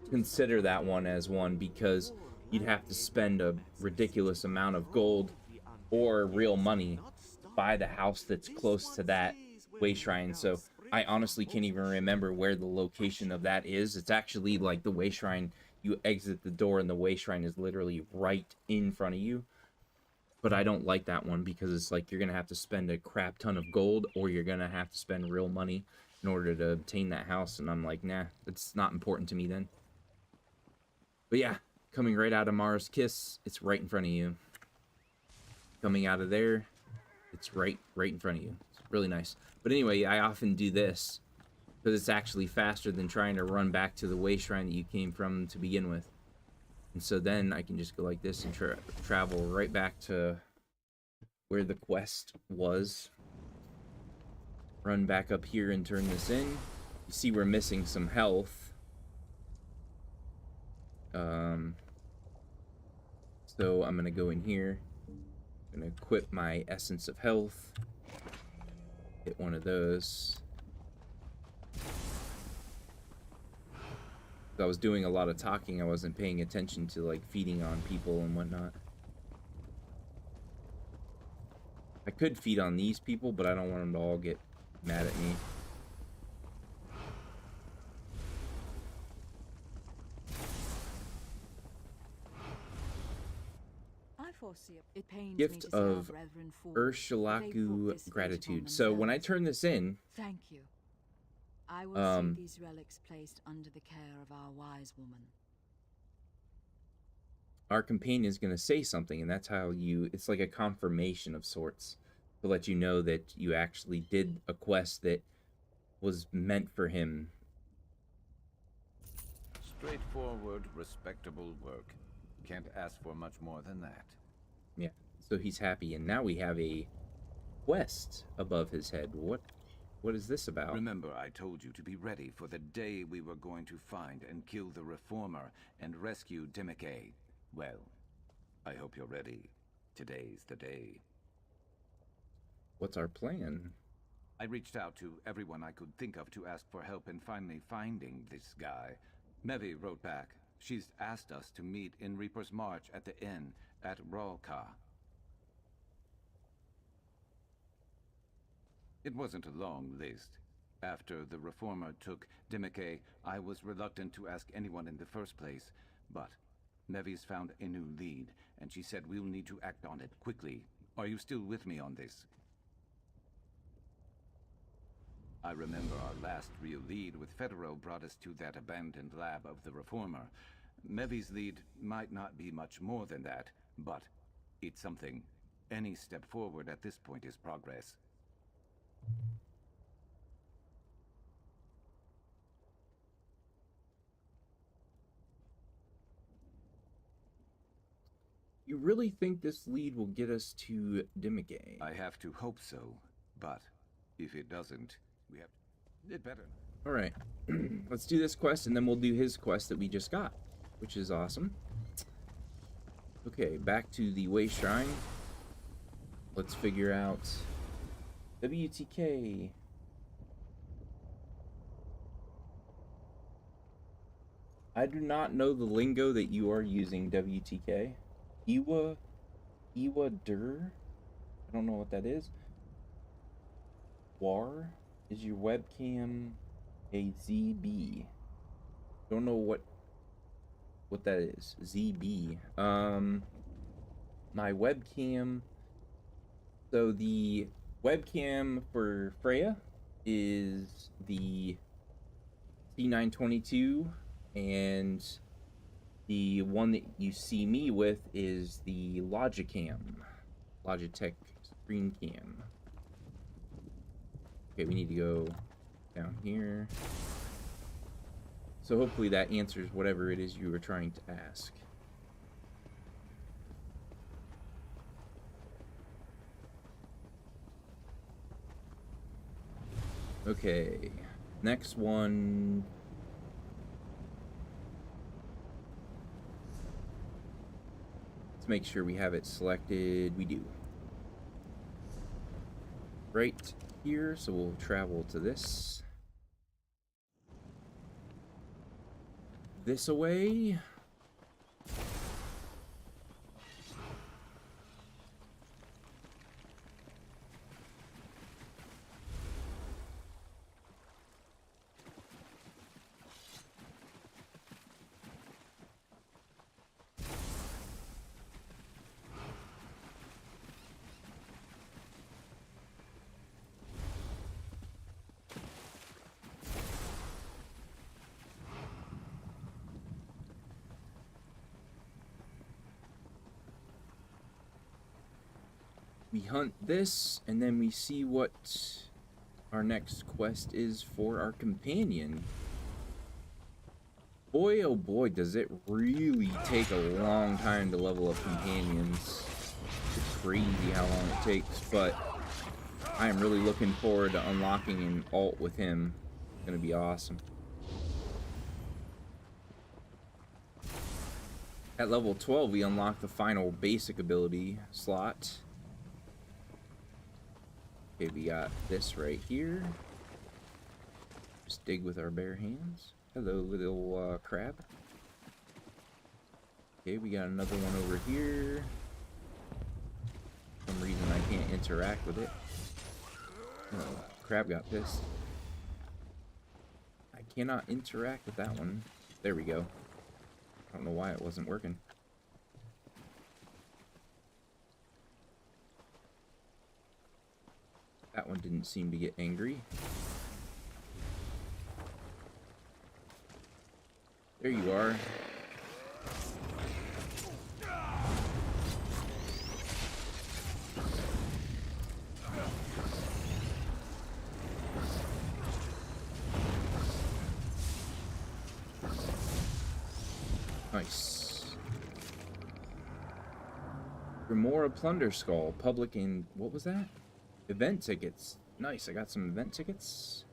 consider that one as one because you'd have to spend a ridiculous amount of gold or real money to buy the house that's close to that Way Shrine. So I honestly can't even remember where the location of that is. It's actually like the Way Shrine. You exit the door and the Way Shrine is literally right in front of you. But I don't like that one because it's like you're going to have to spend a crap ton of gold or you're going to have to spend real money in order to obtain that house. And I'm like, nah, it's not important to me then. But yeah, coming right out of Mara's Kiss, it's right in front of you. Coming out of there, it's right in front of you. It's really nice. But anyway, I often do this because it's actually faster than trying to run back to the Way Shrine that you came from to begin with. And so then I can just go like this and travel right back to where the quest was. Run back up here and turn this in. You see we're missing some health. So I'm going to go in here. I'm going to equip my Essence of Health. Hit one of those. I was doing a lot of talking. I wasn't paying attention to like feeding on people and whatnot. I could feed on these people, but I don't want them to all get mad at me. Gift of Ursulaku Gratitude. So when I turn this in, thank you. I will see these relics placed under the care of our wise woman. Our companion is going to say something, and that's how you, it's like a confirmation of sorts to let you know that you actually did a quest that was meant for him. Straightforward, respectable work. Can't ask for much more than that. Yeah, so he's happy, and now we have a quest above his head. What What is this about? Remember, I told you to be ready for the day we were going to find and kill the Reformer and rescue Dimike. Well, I hope you're ready. Today's the day. What's our plan? I reached out to everyone I could think of to ask for help in finally finding this guy. Mevi wrote back. She's asked us to meet in Reaper's March at the inn at Ralka. It wasn't a long list. After the Reformer took Dimike, I was reluctant to ask anyone in the first place, but Mevi's found a new lead, and she said we'll need to act on it quickly. Are you still with me on this? I remember our last real lead with Federo brought us to that abandoned lab of the Reformer. Mevi's lead might not be much more than that, but it's something. Any step forward at this point is progress. You really think this lead will get us to Dimike? I have to hope so, but if it doesn't, we have... It better. Alright, let's do this quest and then we'll do his quest that we just got, which is awesome. Okay, back to the Way Shrine. Let's figure out WTK. I do not know the lingo that you are using, WTK. Iwa Dur? I don't know what that is. War? Is your webcam a ZB? Don't know what that is. ZB. My webcam. So the webcam for Freya is the C922, and the one that you see me with is the Logitech Screen Cam. Okay, we need to go down here. So hopefully that answers whatever it is you were trying to ask. Okay, next one. Let's make sure we have it selected. We do. Right here, so we'll travel to this away. We hunt this, and then we see what our next quest is for our companion. Boy, oh boy, does it really take a long time to level up companions. It's crazy how long it takes, but I am really looking forward to unlocking an alt with him. It's gonna be awesome. At level 12, we unlock the final basic ability slot. Okay, we got this right here. Just dig with our bare hands. Hello, little crab. Okay, we got another one over here. For some reason I can't interact with it. Oh, crab got pissed. I cannot interact with that one. There we go. I don't know why it wasn't working. That one didn't seem to get angry. There you are. Nice. Remora Plunder Skull, public in... what was that? Event tickets. Nice, I got some event tickets.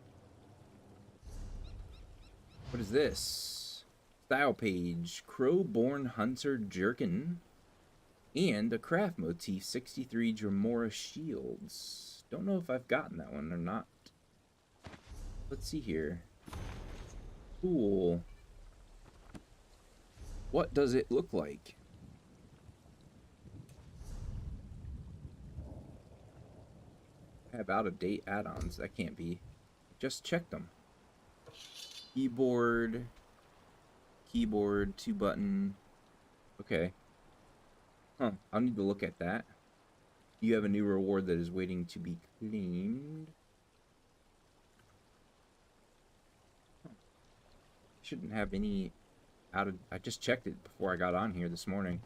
What is this? Style page, Crowborn Hunter Jerkin, and a craft motif, 63 Dremora shields. Don't know if I've gotten that one or not. Let's see here. Cool. What does it look like? I have out-of-date add-ons. That can't be. Just checked them. Keyboard, 2-button. Okay. Huh, I'll need to look at that. You have a new reward that is waiting to be claimed. Huh. Shouldn't have any I just checked it before I got on here this morning.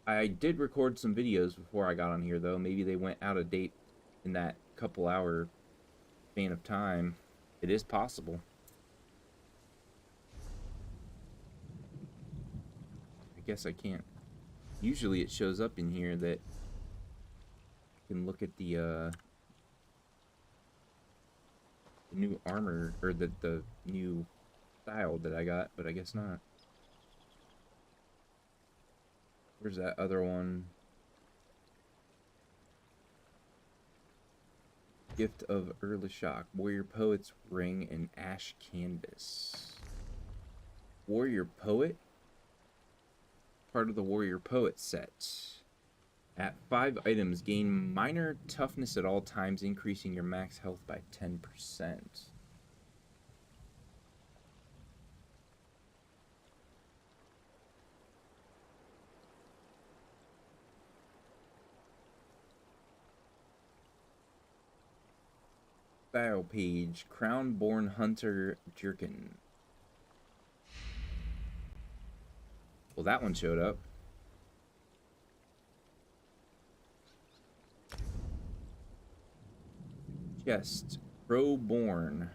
I did record some videos before I got on here, though. Maybe they went out of date in that couple hour span of time. It is possible. I guess I can't. Usually it shows up in here that I can look at the new armor, or the new style that I got, but I guess not. Where's that other one? Gift of Early Shock, Warrior Poet's Ring, and Ash Canvas. Warrior Poet? Part of the Warrior Poet set. At 5 items, gain minor toughness at all times, increasing your max health by 10%. Style page, Crownborn Hunter Jerkin. Well, that one showed up. Chest, Crowborn.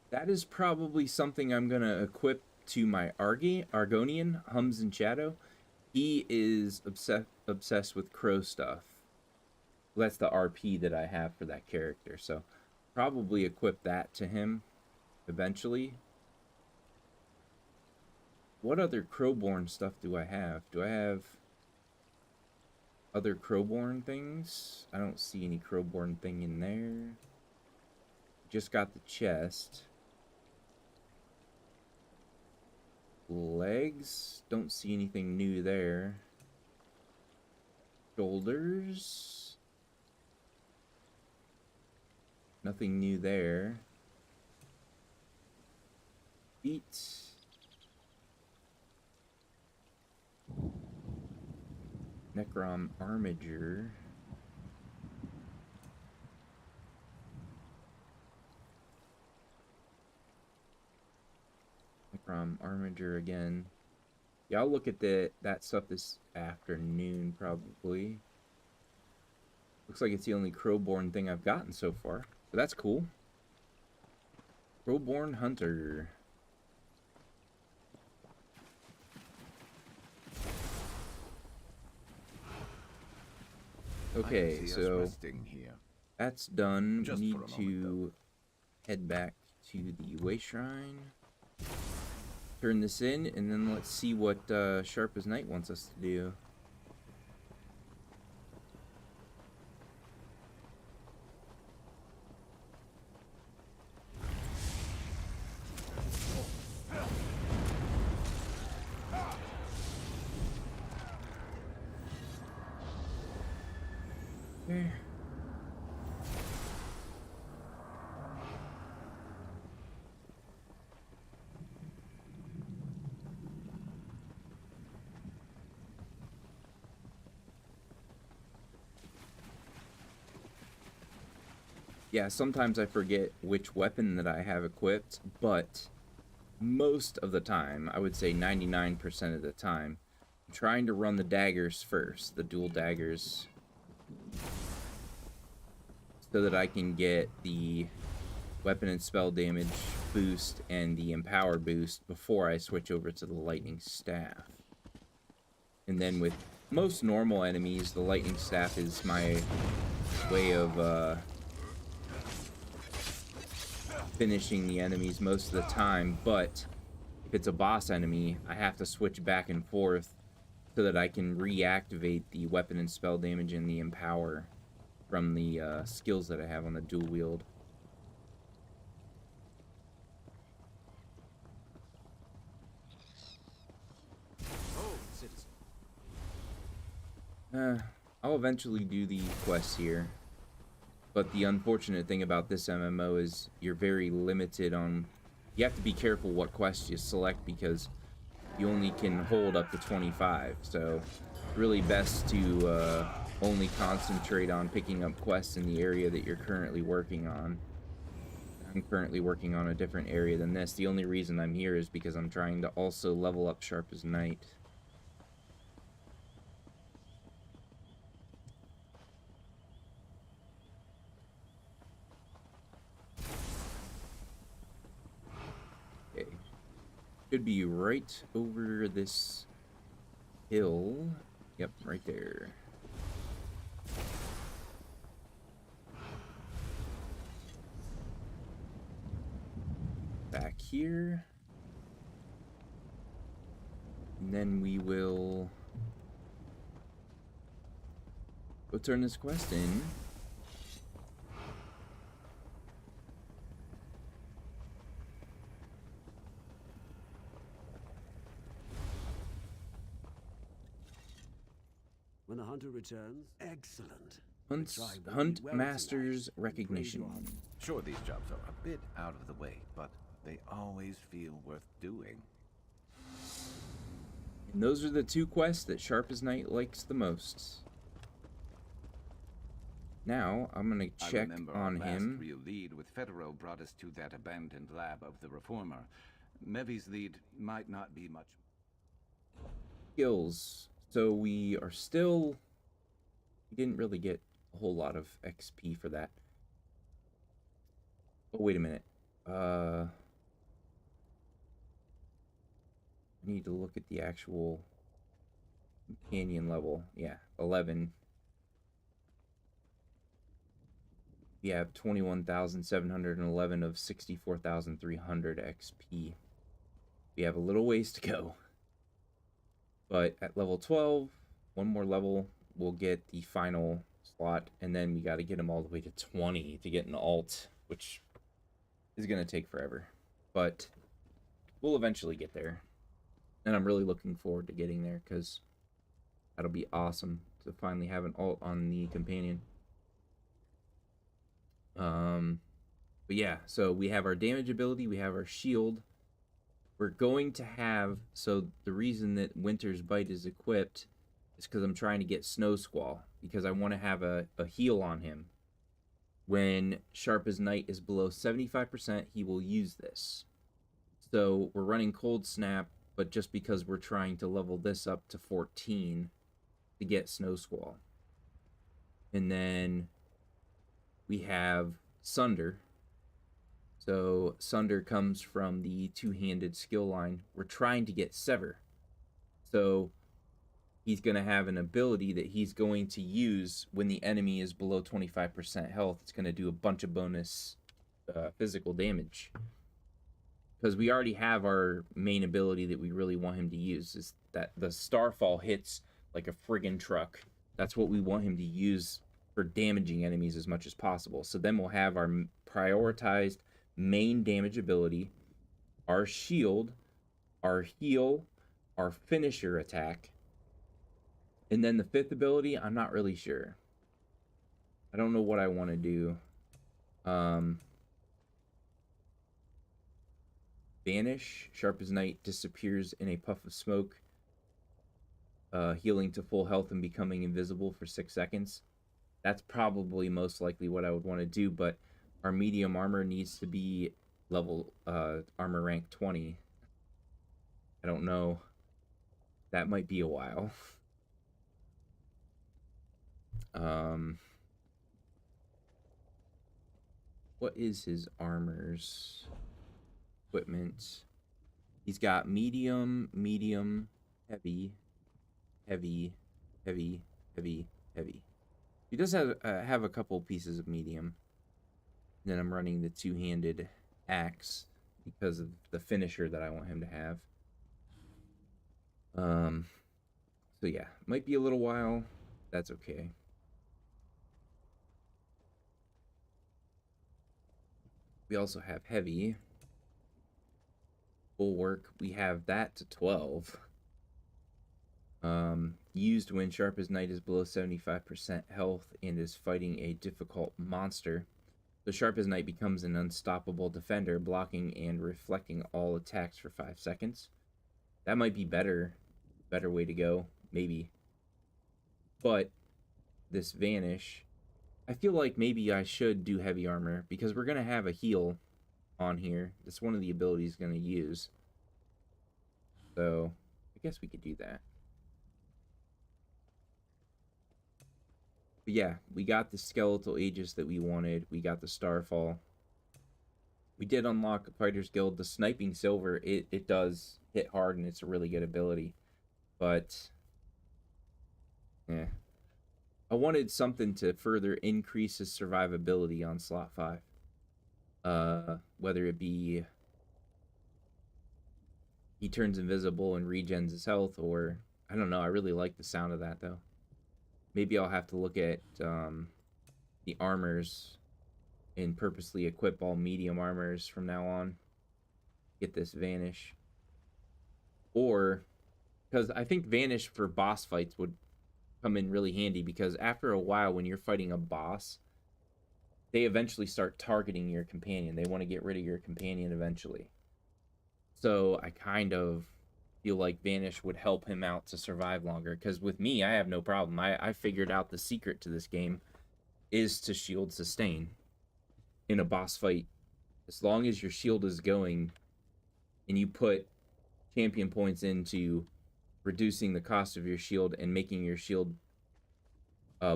That is probably something I'm gonna equip to my Argonian, Hums and Shadow. He is obsessed with crow stuff. That's the RP that I have for that character, so probably equip that to him eventually. What other Crowborn stuff do I have? Do I have other Crowborn things? I don't see any Crowborn thing in there. Just got the chest. Legs, don't see anything new there. Shoulders, nothing new there. Feet, Necrom Armiger. From Armiger again. Yeah, I'll look at that stuff this afternoon, probably. Looks like it's the only Crowborn thing I've gotten so far. But that's cool. Crowborn Hunter. Okay, so that's done. We need to head back to the Way Shrine. Turn this in, and then let's see what Sharp as Night wants us to do. Okay. Yeah, sometimes I forget which weapon that I have equipped, but most of the time, I would say 99% of the time, I'm trying to run the daggers first, the dual daggers, so that I can get the weapon and spell damage boost and the empower boost before I switch over to the lightning staff. And then with most normal enemies, the lightning staff is my way of finishing the enemies most of the time, but if it's a boss enemy, I have to switch back and forth so that I can reactivate the weapon and spell damage and the empower from the skills that I have on the dual wield. I'll eventually do the quests here, but the unfortunate thing about this MMO is you're very limited on... You have to be careful what quests you select because you only can hold up to 25, so really best to only concentrate on picking up quests in the area that you're currently working on. I'm currently working on a different area than this. The only reason I'm here is because I'm trying to also level up Sharp as Knight. Okay. Should be right over this hill. Yep, right there. Back here. And then we will go turn this quest in. When the hunter returns, excellent. Hunt Master's Recognition. Sure, these jobs are a bit out of the way, but they always feel worth doing. And those are the two quests that Sharp as Knight likes the most. Now, I'm gonna check on him. Last real lead with Federo brought us to that abandoned lab of the Reformer. Mevi's lead might not be much. Skills. So we are still... We didn't really get a whole lot of XP for that. Oh, wait a minute. I need to look at the actual companion level. Yeah, 11. We have 21,711 of 64,300 XP. We have a little ways to go. But at level 12, one more level, we'll get the final slot, and then we got to get them all the way to 20 to get an alt, which is going to take forever. But we'll eventually get there. And I'm really looking forward to getting there, because that'll be awesome to finally have an alt on the companion. But yeah, so we have our damage ability, we have our shield. We're going to have, so the reason that Winter's Bite is equipped is because I'm trying to get Snow Squall, because I want to have a heal on him. When Sharp as Knight is below 75%, he will use this. So we're running Cold Snap, but just because we're trying to level this up to 14 to get Snow Squall. And then we have Sunder. So Sunder comes from the two-handed skill line. We're trying to get Sever. So he's going to have an ability that he's going to use when the enemy is below 25% health. It's going to do a bunch of bonus physical damage. Because we already have our main ability that we really want him to use, is that the Starfall hits like a friggin' truck. That's what we want him to use for damaging enemies as much as possible. So then we'll have our prioritized main damage ability, our shield, our heal, our finisher attack, and then the fifth ability, I'm not really sure. I don't know what I want to do. Vanish. Sharp as Night disappears in a puff of smoke, healing to full health and becoming invisible for 6 seconds. That's probably most likely what I would want to do, but our medium armor needs to be level armor rank 20. I don't know. That might be a while. What is his armors? equipment. He's got medium, medium, heavy, heavy, heavy, heavy, heavy. He does have a couple pieces of medium. Then I'm running the two-handed axe because of the finisher that I want him to have. So yeah, might be a little while. That's okay. We also have heavy. Bulwark, we have that to 12. Used when Sharpest Knight is below 75% health and is fighting a difficult monster. The Sharpest Knight becomes an unstoppable defender, blocking and reflecting all attacks for 5 seconds. That might be better way to go, maybe. But this Vanish, I feel like maybe I should do heavy armor because we're going to have a heal on here. That's one of the abilities going to use. So, I guess we could do that. But yeah, we got the skeletal Aegis that we wanted. We got the Starfall. We did unlock Fighter's Guild. The Sniping Silver, it does hit hard and it's a really good ability. But, yeah. I wanted something to further increase his survivability on slot 5. Whether it be he turns invisible and regens his health, or I don't know. I really like the sound of that though. Maybe I'll have to look at the armors and purposely equip all medium armors from now on. Get this Vanish. Or, because I think Vanish for boss fights would come in really handy, because after a while when you're fighting a boss, they eventually start targeting your companion. They want to get rid of your companion eventually. So I kind of feel like Vanish would help him out to survive longer. Because with me, I have no problem. I figured out the secret to this game is to shield sustain in a boss fight. As long as your shield is going and you put champion points into reducing the cost of your shield and making your shield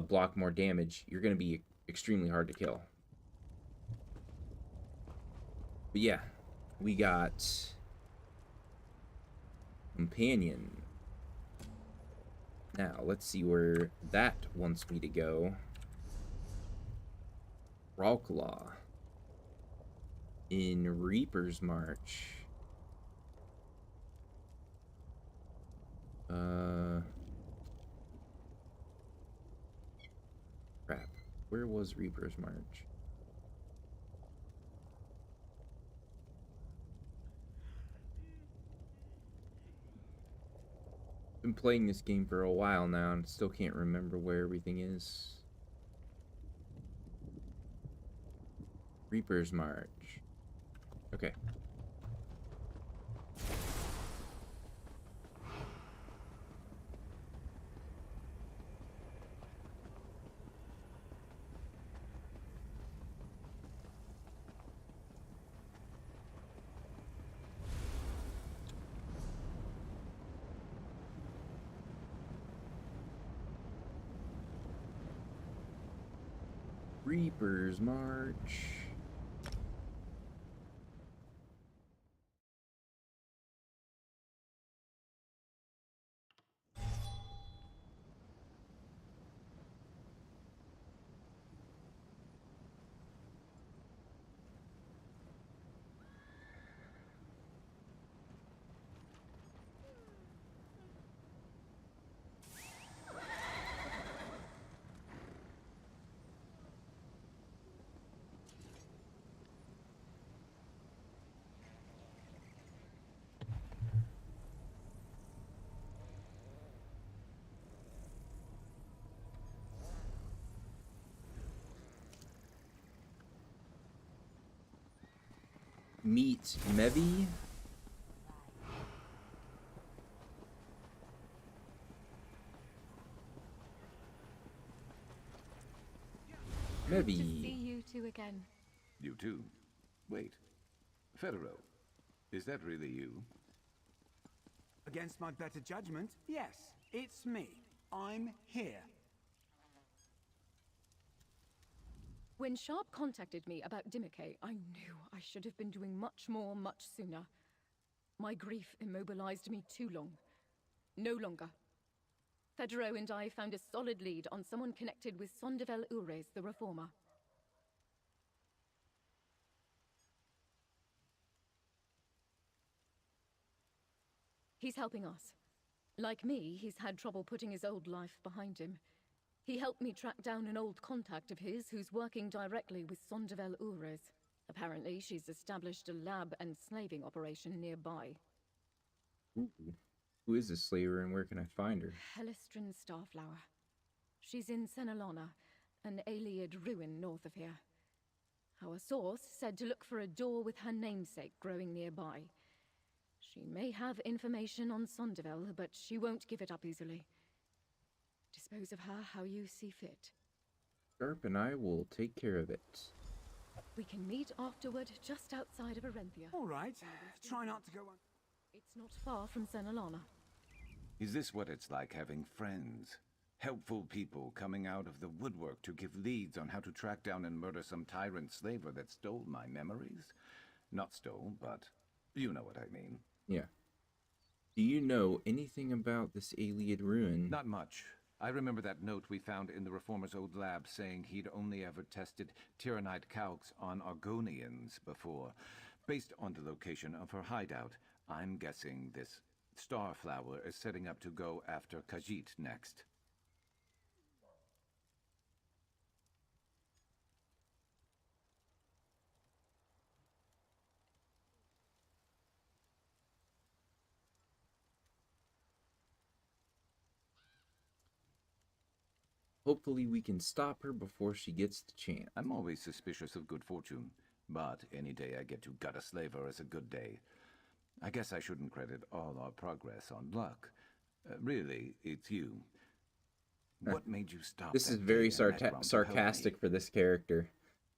block more damage, you're going to be extremely hard to kill. But yeah, we got Companion. Now, let's see where that wants me to go. Rawclaw. In Reaper's March. Crap. Where was Reaper's March? Been playing this game for a while now and still can't remember where everything is. Reaper's March. Okay. Reaper's March. Meet Mevi. Good to see Mevi. you two again. You too. Wait. Federo, is that really you? Against my better judgment, yes, it's me. I'm here. When Sharp contacted me about Dimike, I knew I should have been doing much more, much sooner. My grief immobilized me too long. No longer. Federo and I found a solid lead on someone connected with Sondevel Ures, the Reformer. He's helping us. Like me, he's had trouble putting his old life behind him. He helped me track down an old contact of his who's working directly with Sondevel Ures. Apparently, she's established a lab and slaving operation nearby. Ooh. Who is this slaver and where can I find her? Helistrin Starflower. She's in Senalana, an Aeliad ruin north of here. Our source said to look for a door with her namesake growing nearby. She may have information on Sondevel, but she won't give it up easily. Dispose of her how you see fit. Sharp and I will take care of it. We can meet afterward just outside of Arenthia. All right. Try not to go on. It's not far from Senalana. Is this what it's like having friends? Helpful people coming out of the woodwork to give leads on how to track down and murder some tyrant slaver that stole my memories? Not stole, but you know what I mean. Yeah. Do you know anything about this Aeliad ruin? Not much. I remember that note we found in the Reformer's old lab saying he'd only ever tested Tyrannite calx on Argonians before. Based on the location of her hideout, I'm guessing this Starflower is setting up to go after Khajiit next. Hopefully we can stop her before she gets the chance. I'm always suspicious of good fortune, but any day I get to gut a slaver is a good day. I guess I shouldn't credit all our progress on luck. Really, it's you. What made you stop? This is very sarcastic for this character.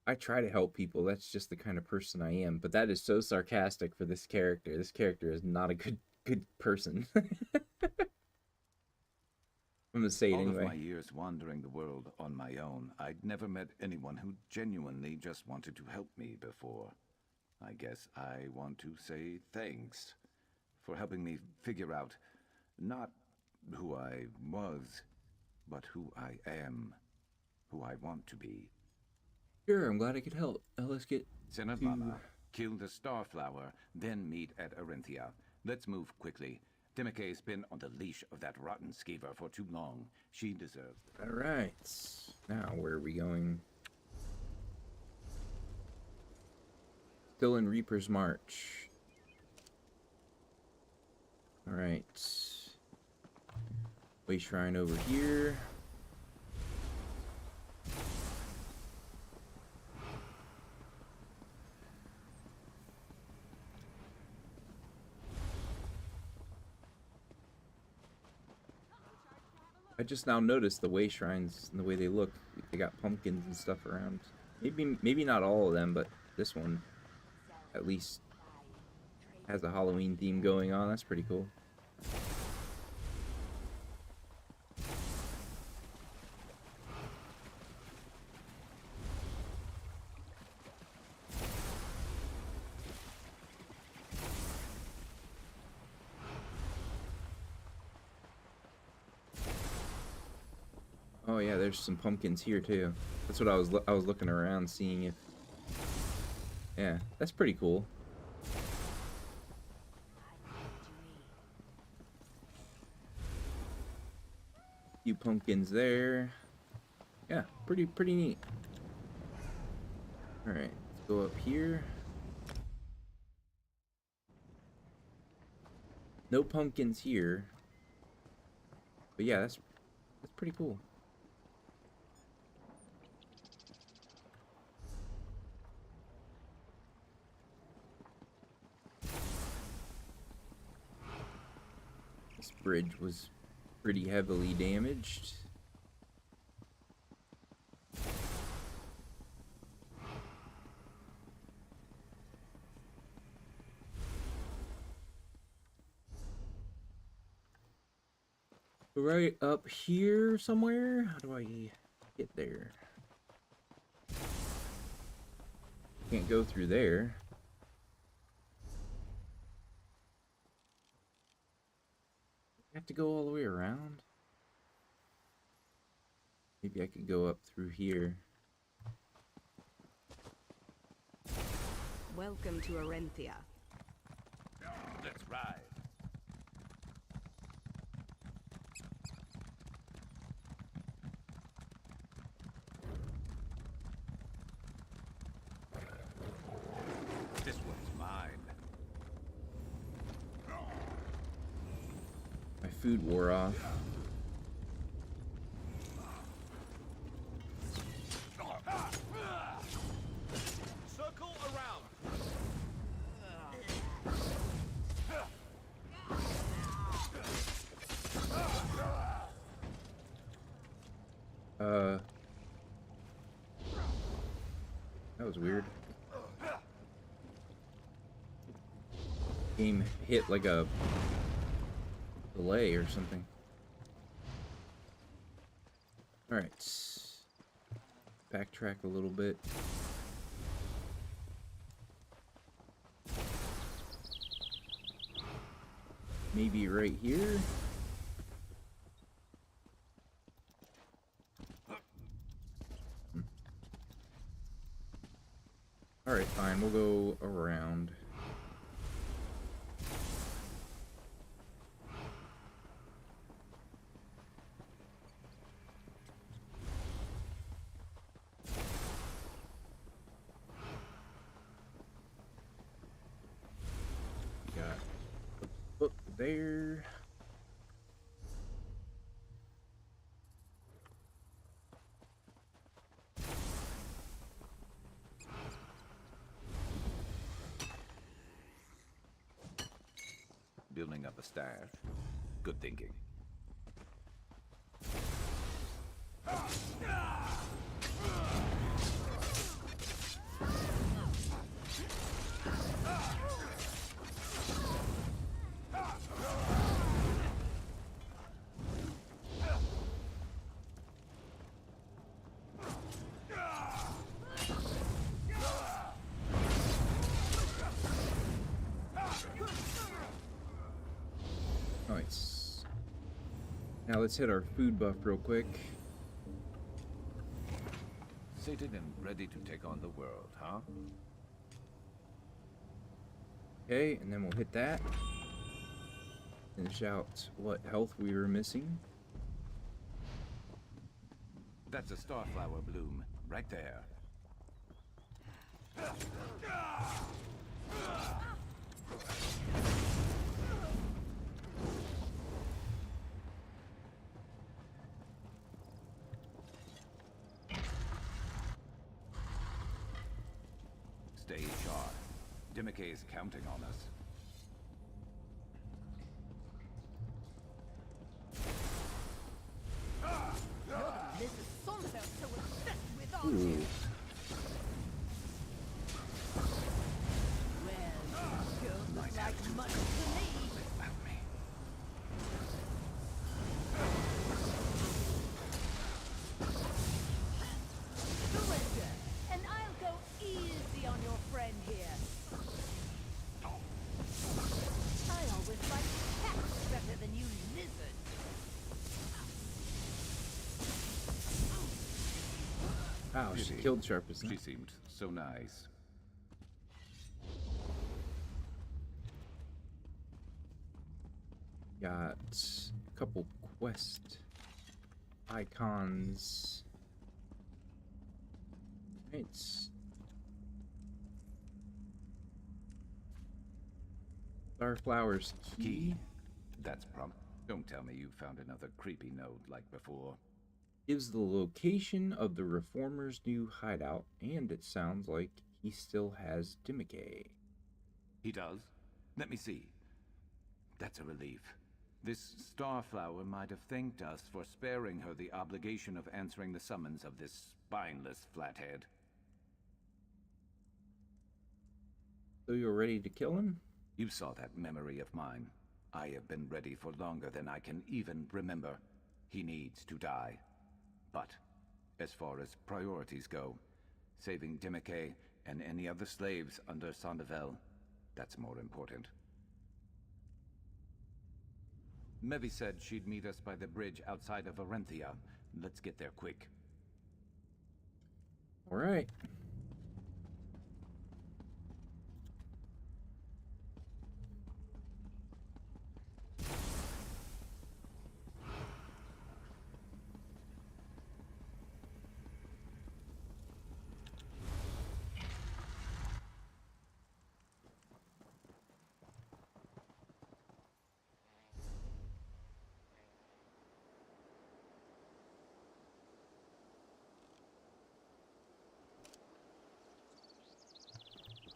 I try to help people. That's just the kind of person I am. But that is so sarcastic for this character. This character is not a good person. I'm gonna say it anyway. All of my years wandering the world on my own, I'd never met anyone who genuinely just wanted to help me before. I guess I want to say thanks for helping me figure out not who I was, but who I am, who I want to be. Sure, I'm glad I could help. Now let's get Senadlana, kill the Starflower, then meet at Arenthia. Let's move quickly. Dimike's been on the leash of that rotten skeever for too long. She deserves it. Alright. Now, where are we going? Still in Reaper's March. Alright. Way Shrine over here. I just now noticed the way shrines and the way they look. They got pumpkins and stuff around. Maybe not all of them, but this one at least has a Halloween theme going on. That's pretty cool. Oh yeah, there's some pumpkins here too. That's what I was looking around seeing if. Yeah, that's pretty cool. Few pumpkins there. Yeah, pretty neat. All right, let's go up here. No pumpkins here. But yeah, that's pretty cool. This bridge was pretty heavily damaged. Right up here somewhere? How do I get there? Can't go through there. I have to go all the way around. Maybe I could go up through here. Welcome to Arenthia. Let's ride. This one's mine. My food wore off. Circle around. That was weird. Game hit like a delay or something. Alright. Backtrack a little bit. Maybe right here? Alright, fine. We'll go around. Got a book there. Building up a stash. Good thinking. Nice. Now let's hit our food buff real quick. Sated and ready to take on the world, huh? Okay, and then we'll hit that. Finish out what health we were missing. That's a starflower bloom, right there. Stay sharp. Dimike is counting on us. Ooh. And I'll go easy on your friend here. I always like cats better than you lizards. Wow, she Pity. killed Sharpest. She seemed so nice. Got a couple quest icons. Right. Starflower's key That's prompt. Don't tell me you found another creepy node like before. gives the location of the Reformer's new hideout, and it sounds like he still has Dimike. He does? Let me see. That's a relief. This starflower might have thanked us for sparing her the obligation of answering the summons of this spineless flathead. So you're ready to kill him? You saw that memory of mine. I have been ready for longer than I can even remember. He needs to die. But, as far as priorities go, saving Dimike And any other slaves under Sandoval, that's more important. Mevi said she'd meet us by the bridge outside of Arenthia. Let's get there quick. All right.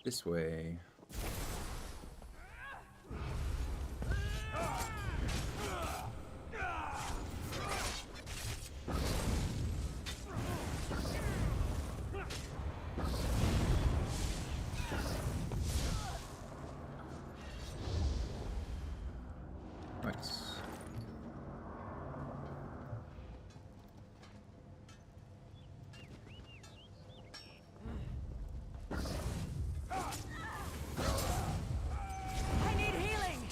This way. Nice. I need healing!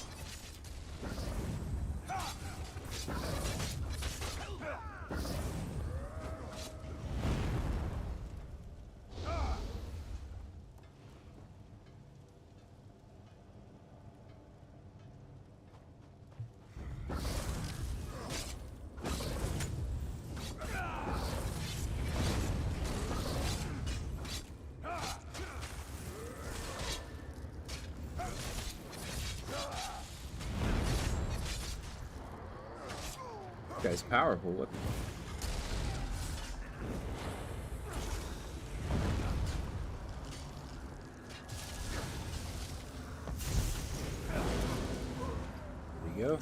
This guy's powerful. What? There we go.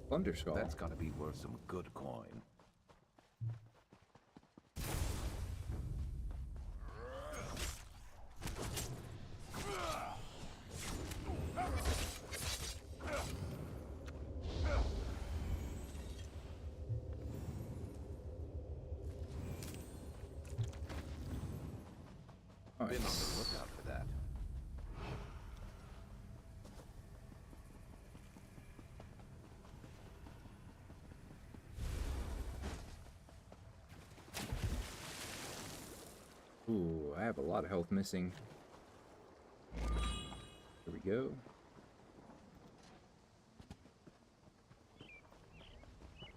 Thunder Skull. That's gotta be worth some good coin. Been on the Nice. lookout for that. Ooh, I have a lot of health missing. There we go.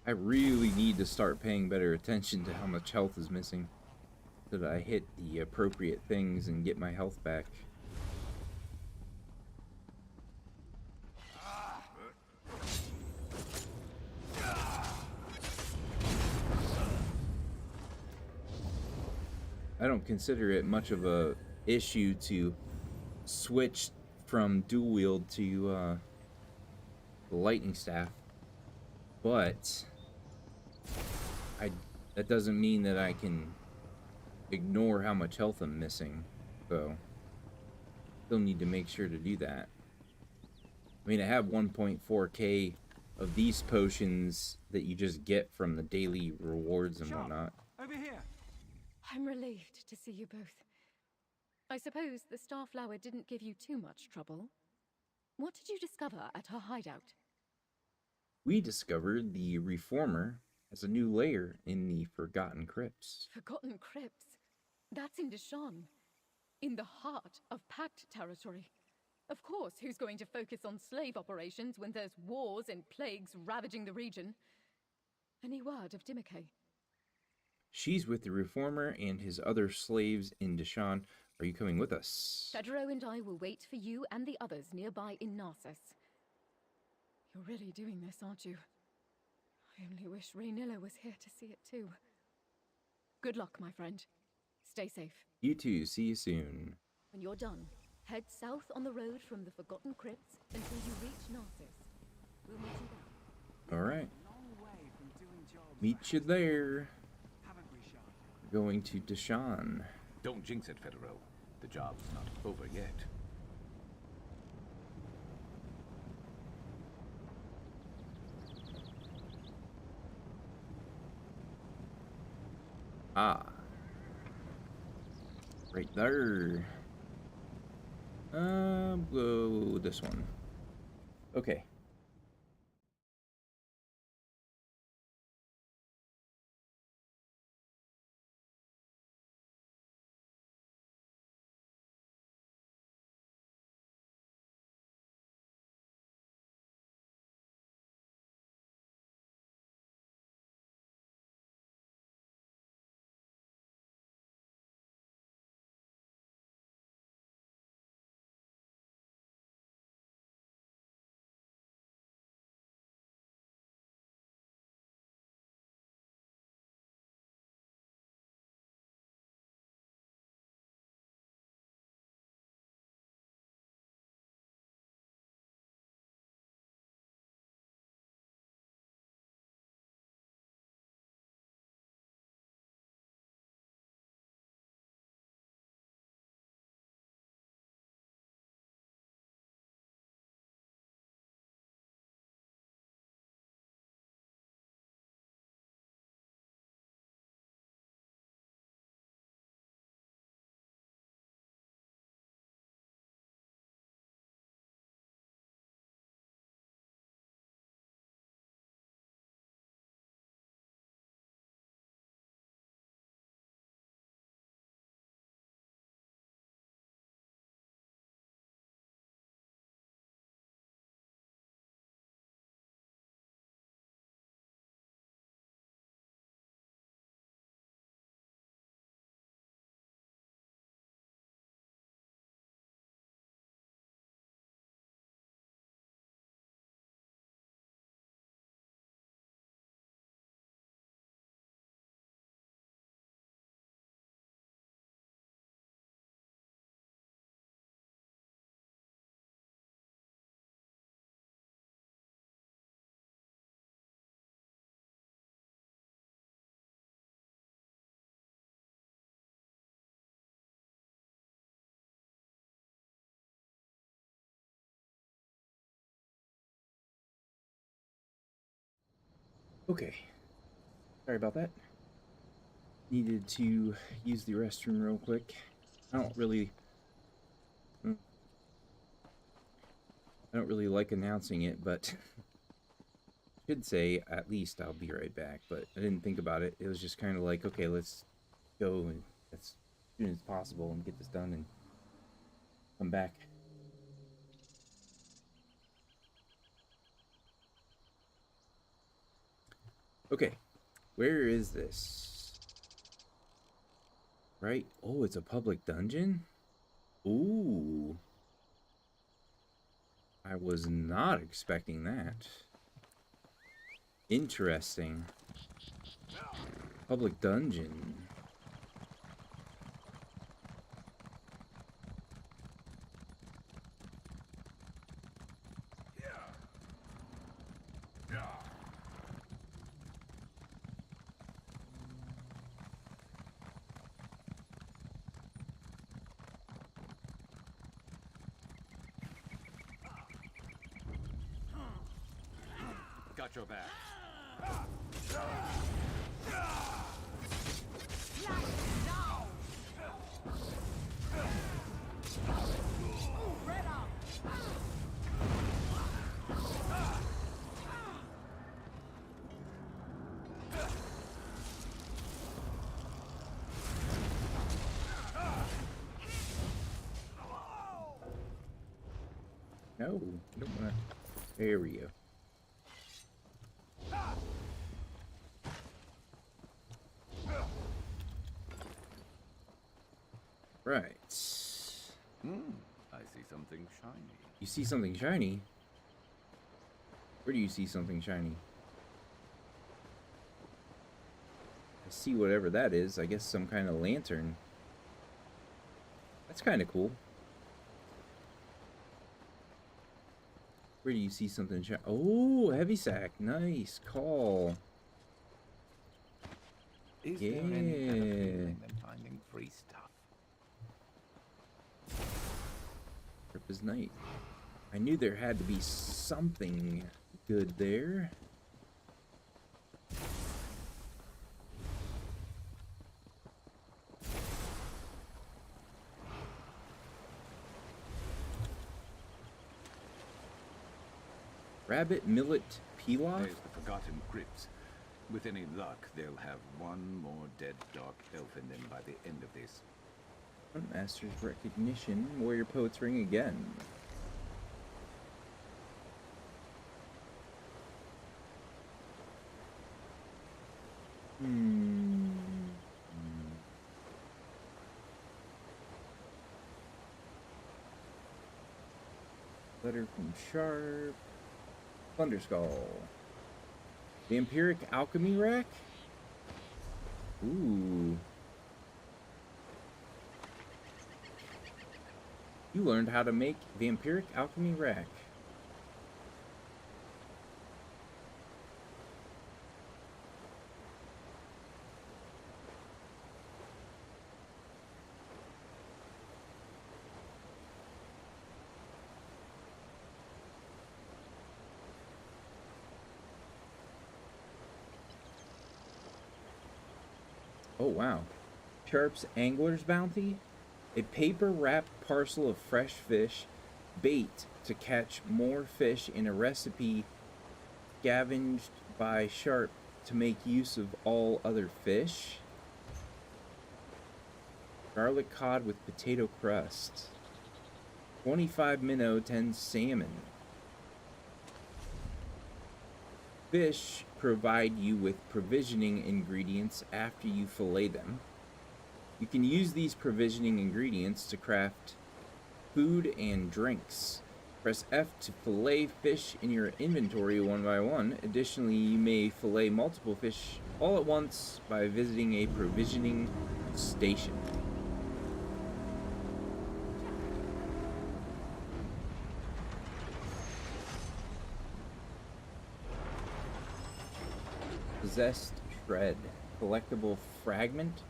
I really need to start paying better attention to how much health is missing, so that I hit the appropriate things and get my health back. I don't consider it much of a issue to switch from dual wield to the lightning staff, but that doesn't mean that I can ignore how much health I'm missing, so still need to make sure to do that. I mean, I have 1.4k of these potions that you just get from the daily rewards and Sharp, whatnot. over here. I'm relieved to see you both. I suppose the Starflower didn't give you too much trouble. What did you discover at her hideout? We discovered the Reformer as a new layer in the Forgotten Crypts. Forgotten Crypts? That's in Deshawn. In the heart of Pact territory. Of course, who's going to focus on slave operations when there's wars and plagues ravaging the region? Any word of Dimike? She's with the Reformer and his other slaves in Deshawn. Are you coming with us? Federo and I will wait for you and the others nearby in Narcissus. You're really doing this, aren't you? I only wish Raynilla was here to see it too. Good luck, my friend. Stay safe. You too. See you soon. When you're done, head south on the road from the Forgotten Crypts until you reach Narcissus. We'll meet you there. All right. Long way from doing jobs. Meet you there. Haven't we, Sharp? We're going to Deshawn. Don't jinx it, Federo. The job's not over yet. Ah. Right there. Go this one. Okay. Okay. Sorry about that. Needed to use the restroom real quick. I don't really like announcing it, but should say at least I'll be right back, but I didn't think about it. It was just kind of like, okay, let's go and as soon as possible and get this done and come back. Okay, where is this? Right? Oh, it's a public dungeon? Ooh. I was not expecting that. Interesting. Public dungeon. Got your back. No, I don't want to. There we go. Right. I see something shiny. You see something shiny? Where do you see something shiny? I see whatever that is. I guess some kind of lantern. That's kind of cool. Where do you see something shiny? Oh, heavy sack. Nice call. Is there any better feeling than finding free stuff? Sharpest Knight. I knew there had to be something good there. Rabbit millet pilaf? There's the Forgotten Crypts. With any luck, they'll have one more dead dark elf in them by the end of this. Master's recognition. Warrior Poet's Ring again. Letter from Sharp. Thunderskull. Vampiric Alchemy Rack? Ooh. You learned how to make Vampiric Alchemy Rack. Oh, wow. Sharp's Angler's Bounty? A paper-wrapped parcel of fresh fish, bait to catch more fish in a recipe scavenged by Sharp to make use of all other fish. Garlic cod with potato crust. 25 minnow, 10 salmon. Fish provide you with provisioning ingredients after you fillet them. You can use these provisioning ingredients to craft food and drinks. Press F to fillet fish in your inventory one by one. Additionally, you may fillet multiple fish all at once by visiting a provisioning station. Possessed Shred. Collectible fragment.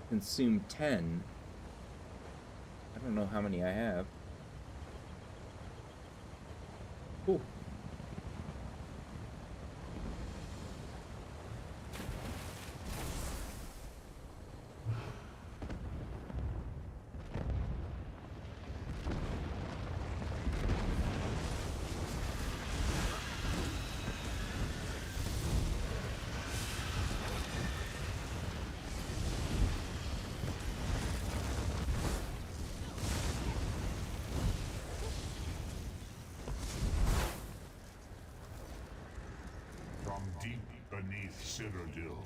Consume 10. I don't know how many I have. Cool. Deep beneath Citadel,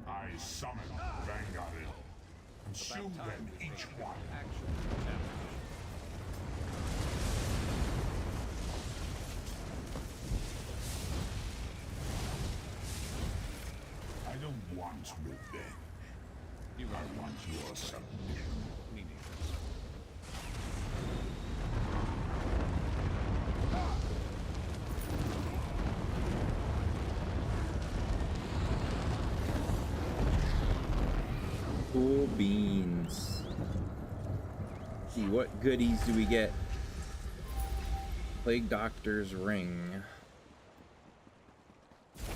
I summon Vanguard. Consume them each one. I don't want revenge. I want your submission. Cool beans. See, what goodies do we get? Plague Doctor's Ring.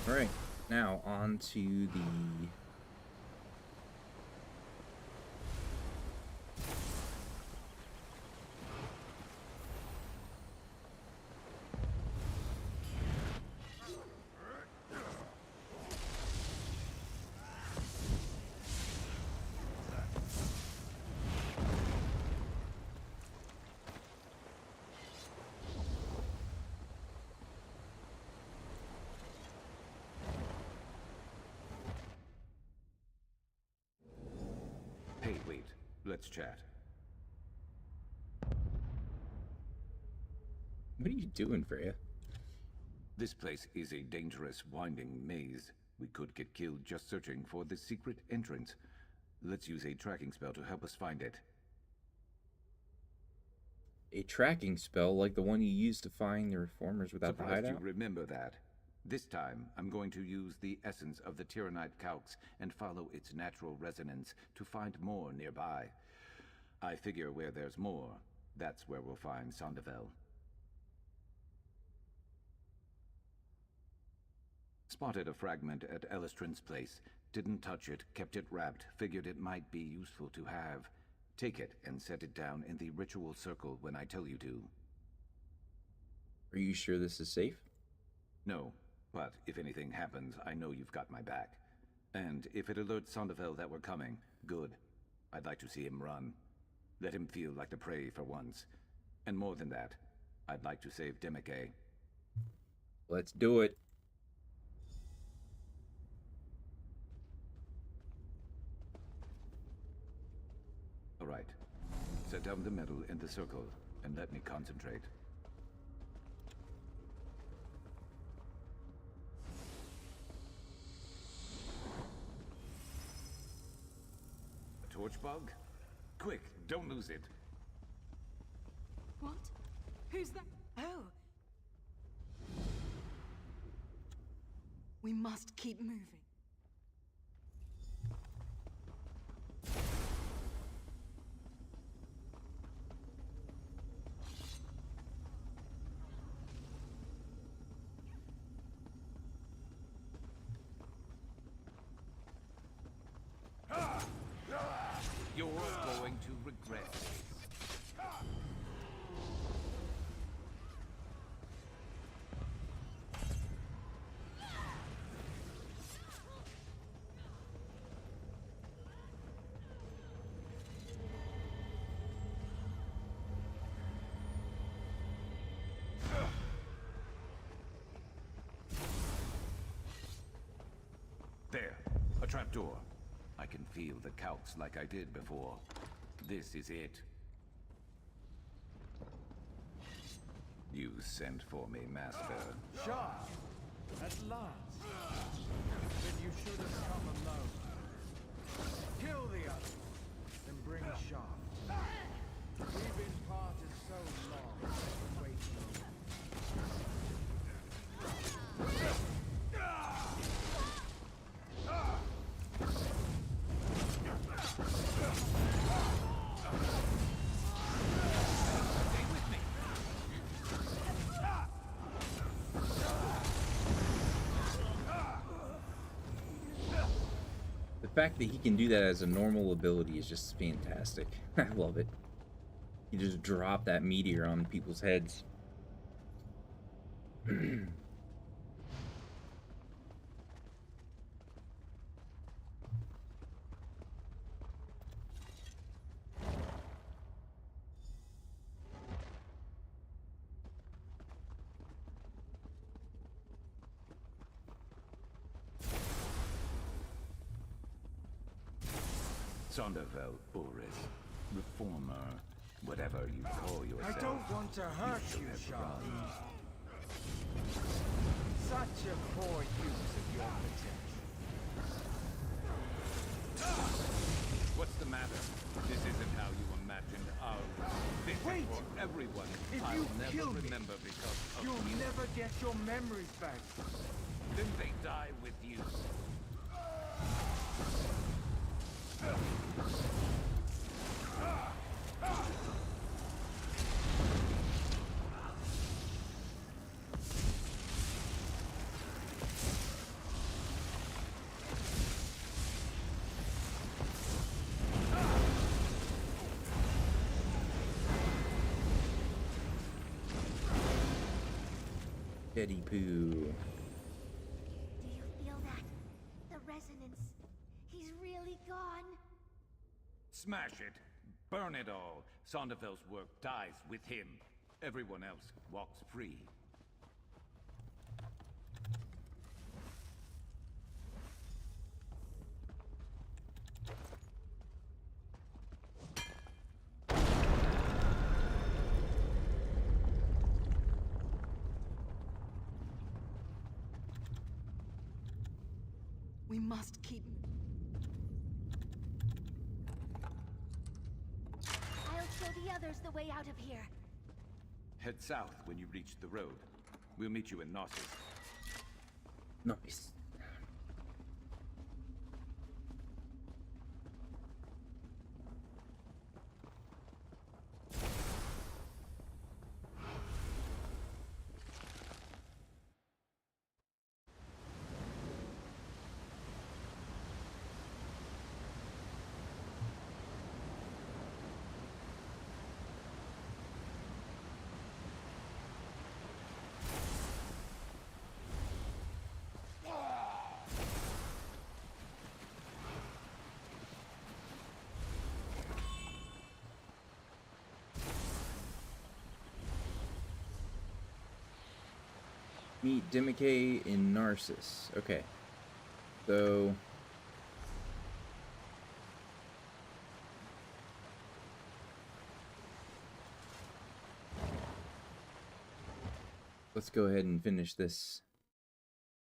Alright, now on to the... Hey, wait. Let's chat. What are you doing, Freya? This place is a dangerous, winding maze. We could get killed just searching for the secret entrance. Let's use a tracking spell to help us find it. A tracking spell like the one you used to find the reformers without the Surprised hideout? you remember that. This time, I'm going to use the essence of the Tyrannite Calx and follow its natural resonance to find more nearby. I figure where there's more, that's where we'll find Sondavel. Spotted a fragment at Elistrin's place. Didn't touch it, kept it wrapped, figured it might be useful to have. Take it and set it down in the ritual circle when I tell you to. Are you sure this is safe? No, but if anything happens, I know you've got my back. And if it alerts Sonderveld that we're coming, good. I'd like to see him run. Let him feel like the prey for once. And more than that, I'd like to save Demike. Let's do it. All right. Set down the medal in the circle and let me concentrate. A torch bug? Quick, don't lose it. What? Who's that? Oh. We must keep moving. You're going to regret this. There, a trapdoor. I can feel the calcs like I did before. This is it. You sent for me, Master. Sharp! At last! But you should have come alone. Kill the others, then bring Sharp. We've been parted so long, waiting. The fact that he can do that as a normal ability is just fantastic. I love it. He just dropped that meteor on people's heads. Sonderveld, Boris, reformer, whatever you call yourself. I don't want to hurt you, Sharp. Such a poor use of your protection. What's the matter? This isn't how you imagined our visit Wait! for everyone. If I'll you never kill me, remember because of you'll you. never get your memories back. Then they die with you. Teddy Poo. Do you feel that? The resonance. He's really gone. Smash it. Burn it all. Sonderveld's work dies with him. Everyone else walks free. We must keep. I'll show the others the way out of here. Head south when you reach the road. We'll meet you in Knossos. Nice. Meet Dimike in Narcissus. Okay. So... let's go ahead and finish this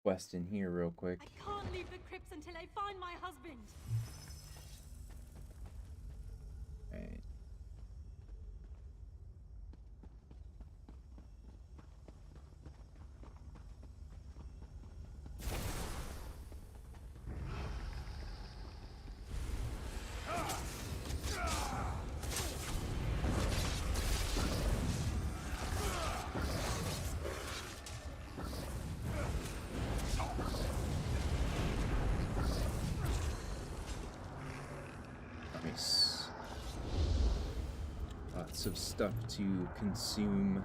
quest in here real quick. I can't leave the crypts until I find my husband. Alright. Nice. Lots of stuff to consume.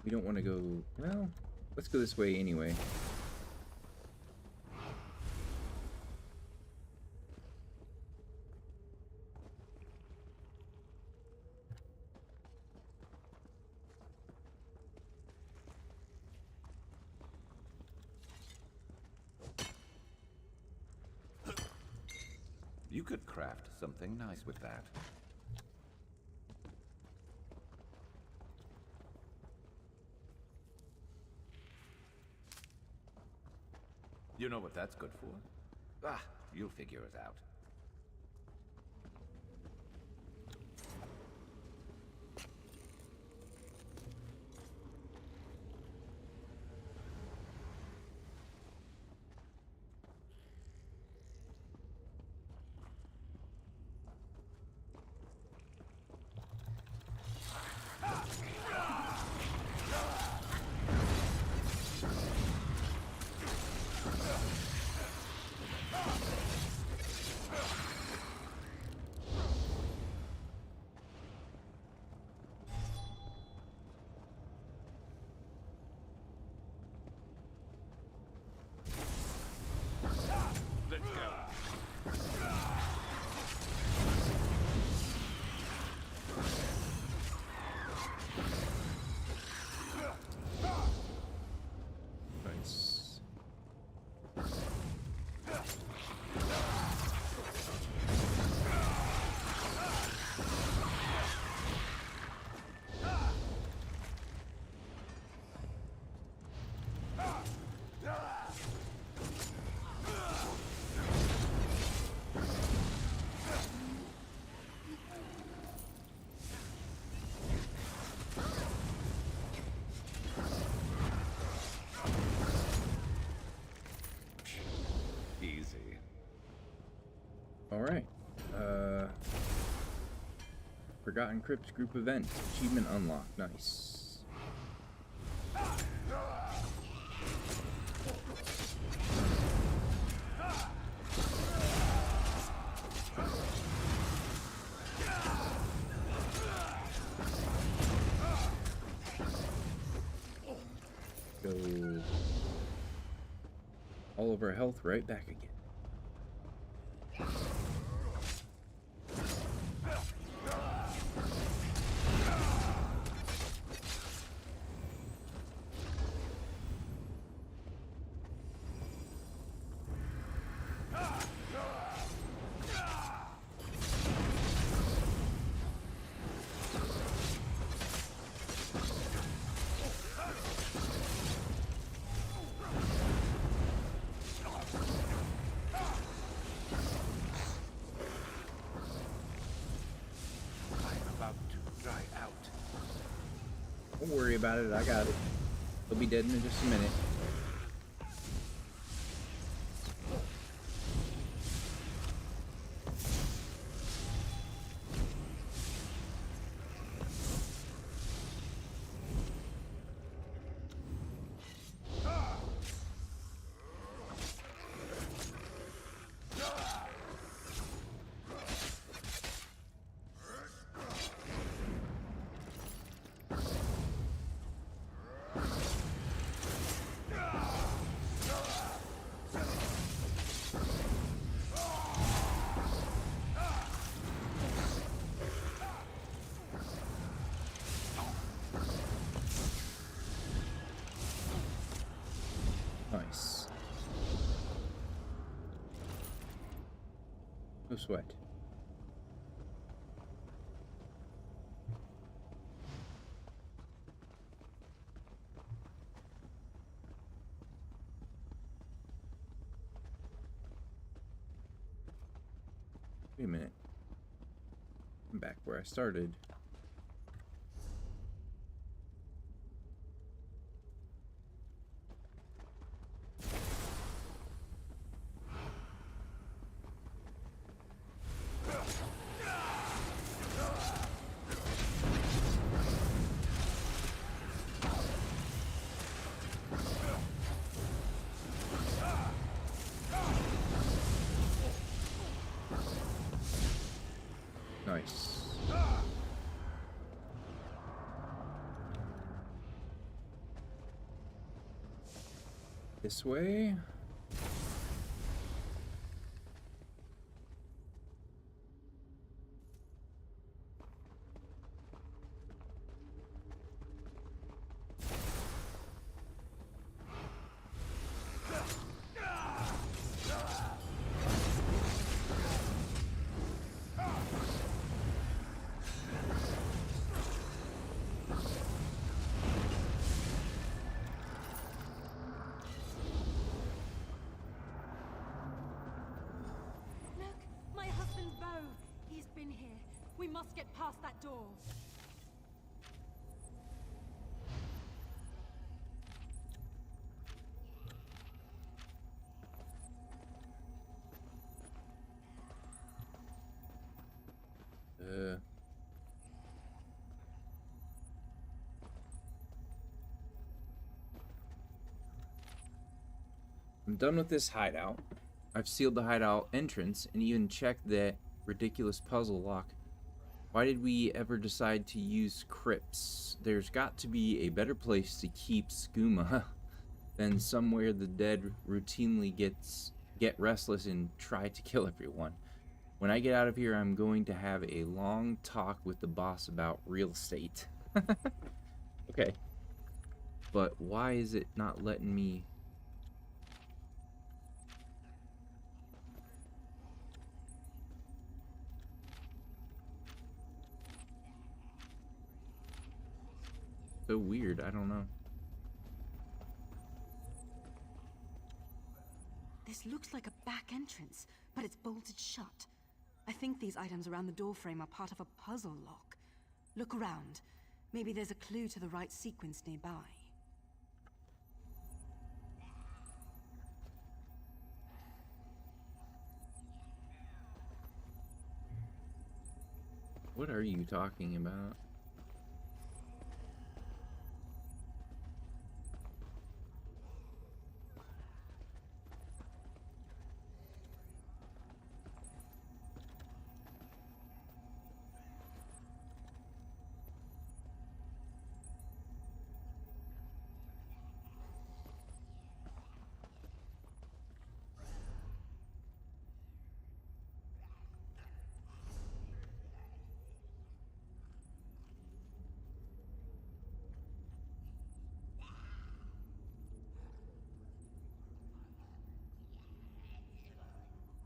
We don't want to go... well, let's go this way anyway. You could craft something nice with that. You know what that's good for? Ah, you'll figure it out. Nice. Easy. Alright. Forgotten Crypt group event. Achievement unlocked. Nice. Go all of our health right back again. Don't worry about it, I got it. He'll be dead in just a minute. No sweat. Wait a minute. I'm back where I started. Nice. This way. Look, my husband's bow. He's been here. We must get past that door. I'm done with this hideout. I've sealed the hideout entrance and even checked that ridiculous puzzle lock. Why did we ever decide to use crypts? There's got to be a better place to keep skooma than somewhere the dead routinely get restless and try to kill everyone. When I get out of here, I'm going to have a long talk with the boss about real estate. Okay. But why is it not letting me... So weird, I don't know. This looks like a back entrance, but it's bolted shut. I think these items around the doorframe are part of a puzzle lock. Look around. Maybe there's a clue to the right sequence nearby. What are you talking about?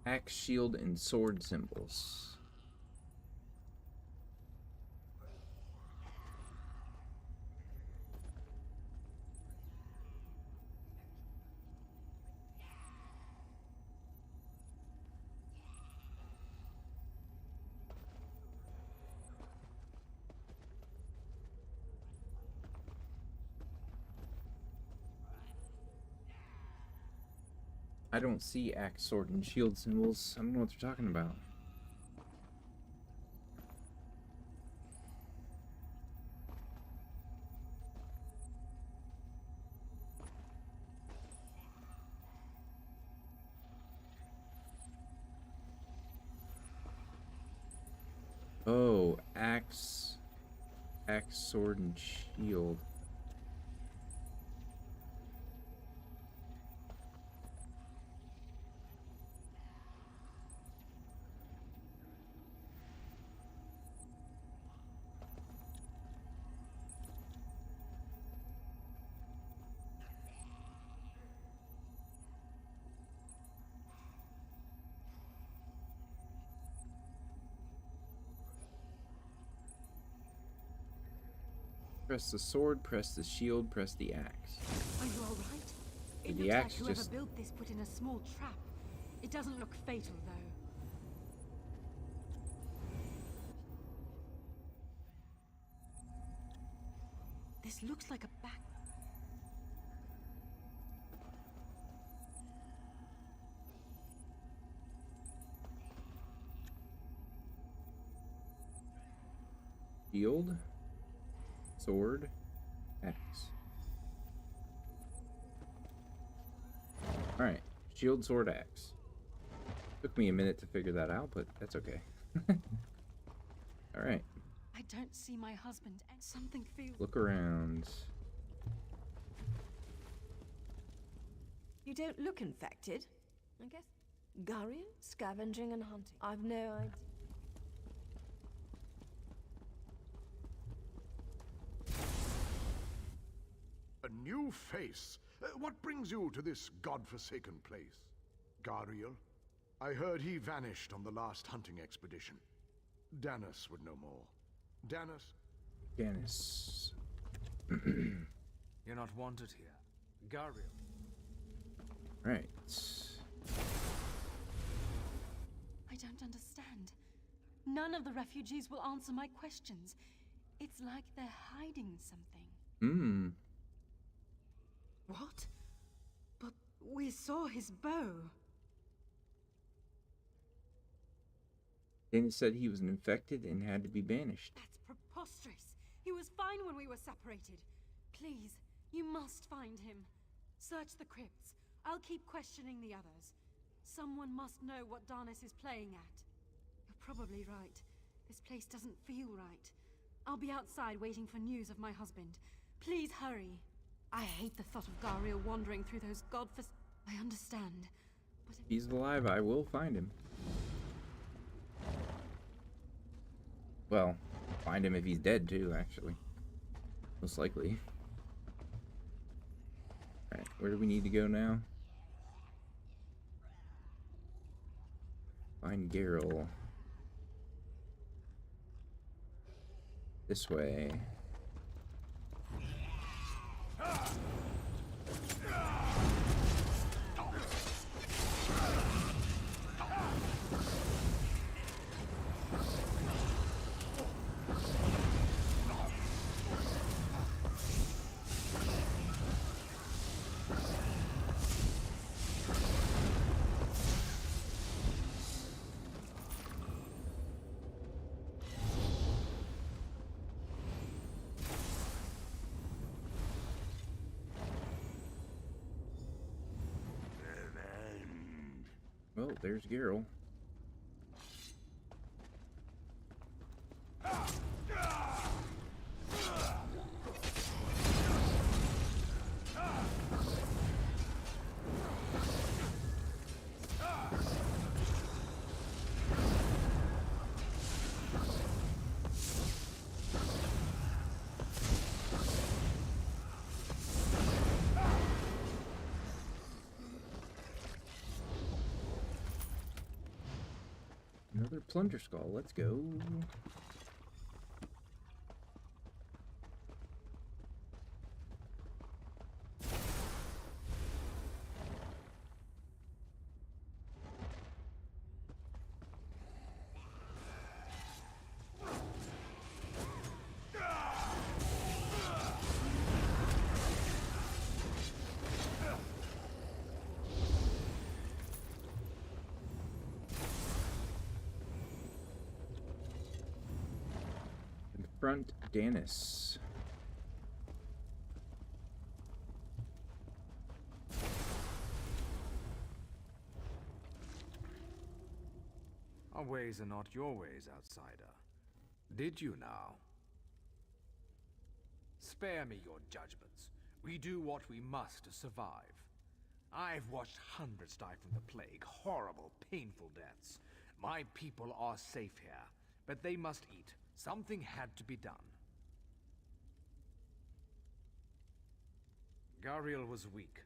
Axe, shield, and sword symbols. I don't see axe, sword, and shield symbols. I don't know what they're talking about. Oh, axe, sword, and shield. Press the sword, press the shield, press the axe. Are you all right? It The looks like axe whoever just... built this put in a small trap. It doesn't look fatal, though. This looks like a back... Shield, sword, axe. Alright, shield, sword, axe. Took me a minute to figure that out, but that's okay. Alright, I don't see my husband, and something feels... look around. You don't look infected, I guess. Garian, scavenging and hunting. I've no idea. A new face? What brings you to this godforsaken place? Gariel? I heard he vanished on the last hunting expedition. Danis would know more. Danis? Danis. You're not wanted here. Gariel. Right. I don't understand. None of the refugees will answer my questions. It's like they're hiding something. Hmm. What? But we saw his bow. Danis said he was infected and had to be banished. That's preposterous. He was fine when we were separated. Please, you must find him. Search the crypts. I'll keep questioning the others. Someone must know what Danis is playing at. You're probably right. This place doesn't feel right. I'll be outside waiting for news of my husband. Please hurry. I hate the thought of Gariel wandering through those I understand, but If he's alive, I will find him. Well, find him if he's dead too, actually. Most likely. Alright, where do we need to go now? Find Geralt. This way. Well, there's Geralt. Another plunder skull. Let's go. Confront Danis. Our ways are not your ways, outsider. Did you now? Spare me your judgments. We do what we must to survive. I've watched hundreds die from the plague, horrible, painful deaths. My people are safe here, but they must eat. Something had to be done. Gariel was weak.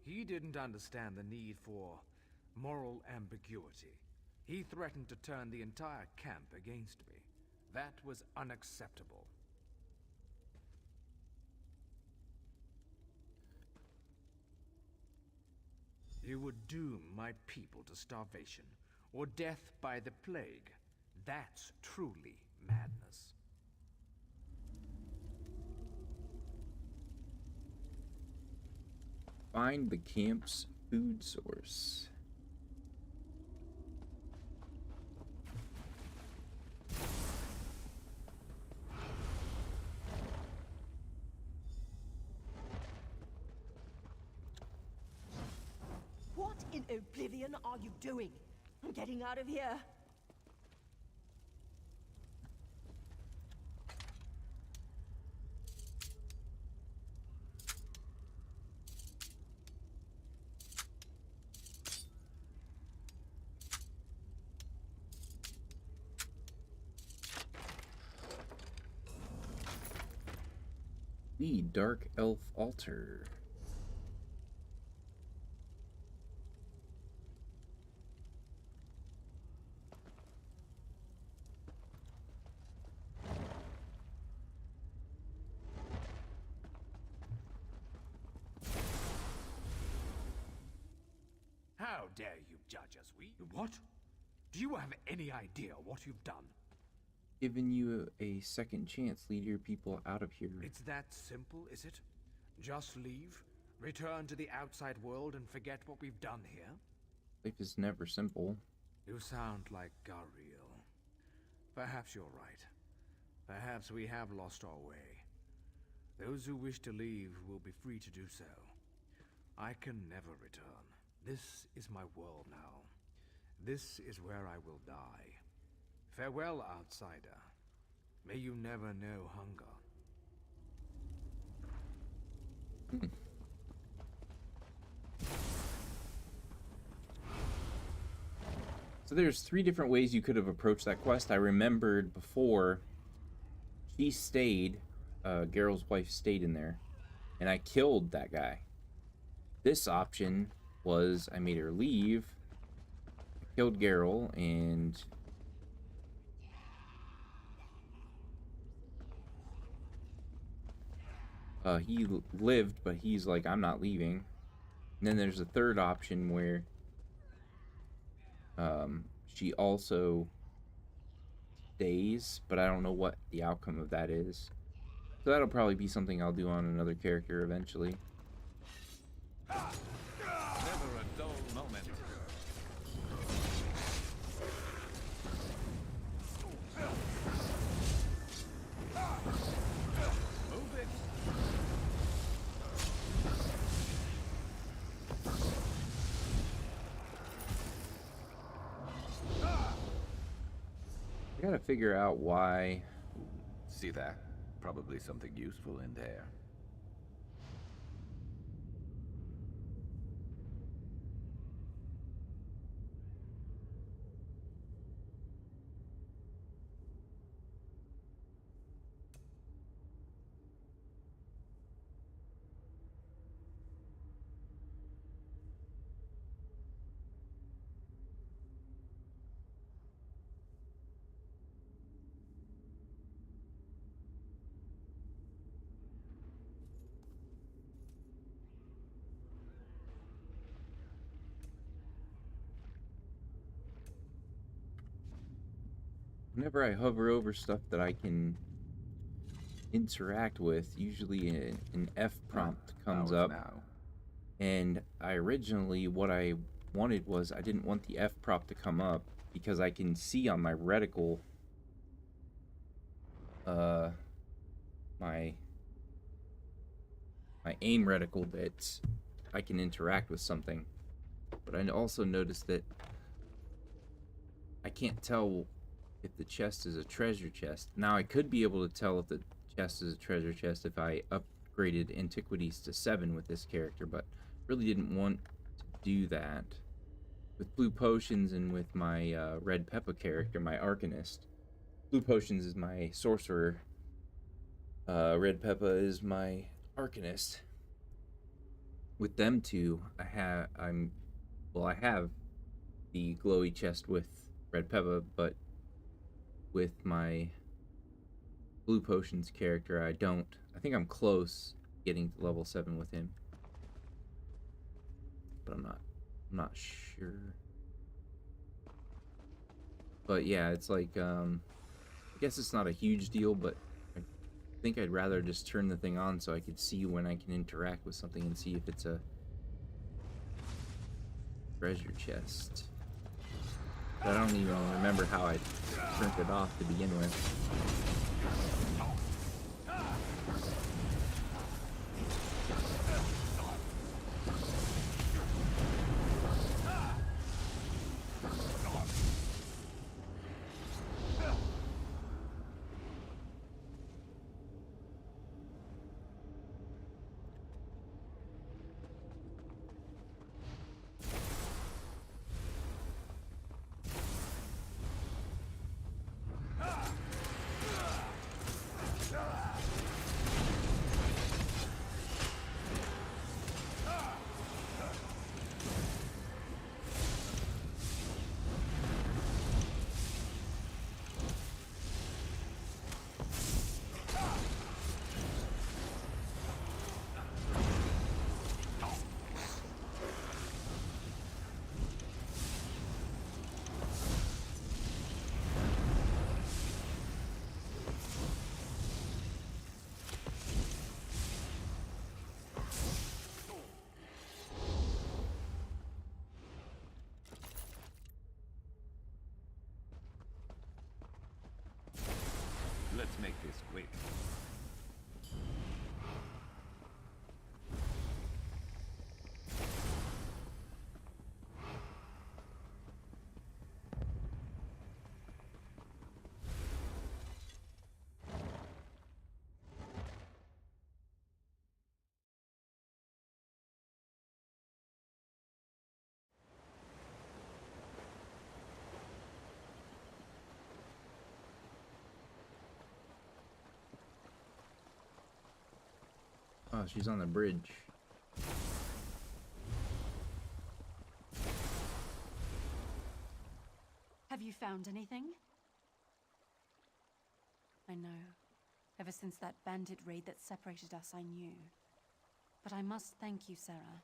He didn't understand the need for moral ambiguity. He threatened to turn the entire camp against me. That was unacceptable. You would doom my people to starvation or death by the plague. That's truly madness. Find the camp's food source. What in oblivion are you doing? I'm getting out of here. The Dark Elf Altar. How dare you judge us? What? Do you have any idea what you've done? Giving you a second chance. Lead your people out of here. It's that simple, is it? Just leave, return to the outside world, and forget what we've done here? Life is never simple. You sound like Gariel. Perhaps you're right. Perhaps we have lost our way. Those who wish to leave will be free to do so. I can never return. This is my world now. This is where I will die. Farewell, outsider. May you never know hunger. So there's 3 different ways you could have approached that quest. I remembered before she stayed, Geralt's wife stayed in there, and I killed that guy. This option was I made her leave, I killed Geralt, and he lived, but he's like, I'm not leaving. And then there's a third option where she also stays, but I don't know what the outcome of that is. So that'll probably be something I'll do on another character eventually. Never a dull moment. Move it. I gotta figure out why. See that? Probably something useful in there. Whenever I hover over stuff that I can interact with, usually an F prompt comes up. Now. And I originally, what I wanted was, I didn't want the F prompt to come up because I can see on my reticle my aim reticle that I can interact with something. But I also noticed that I can't tell if the chest is a treasure chest. Now I could be able to tell if the chest is a treasure chest if I upgraded antiquities to 7 with this character, but really didn't want to do that. With blue potions and with my red Peppa character, my arcanist. Blue potions is my sorcerer. Red Peppa is my arcanist. With them two, I have the glowy chest with red Peppa, but with my blue potions character, I don't. I think I'm close getting to level 7 with him, but I'm not I'm not sure. But yeah, it's like, I guess it's not a huge deal, but I think I'd rather just turn the thing on so I could see when I can interact with something and see if it's a treasure chest. But I don't even remember how I turned it off to begin with. Let's make this quick. Oh, she's on the bridge. Have you found anything? I know. Ever since that bandit raid that separated us, I knew. But I must thank you, Sarah.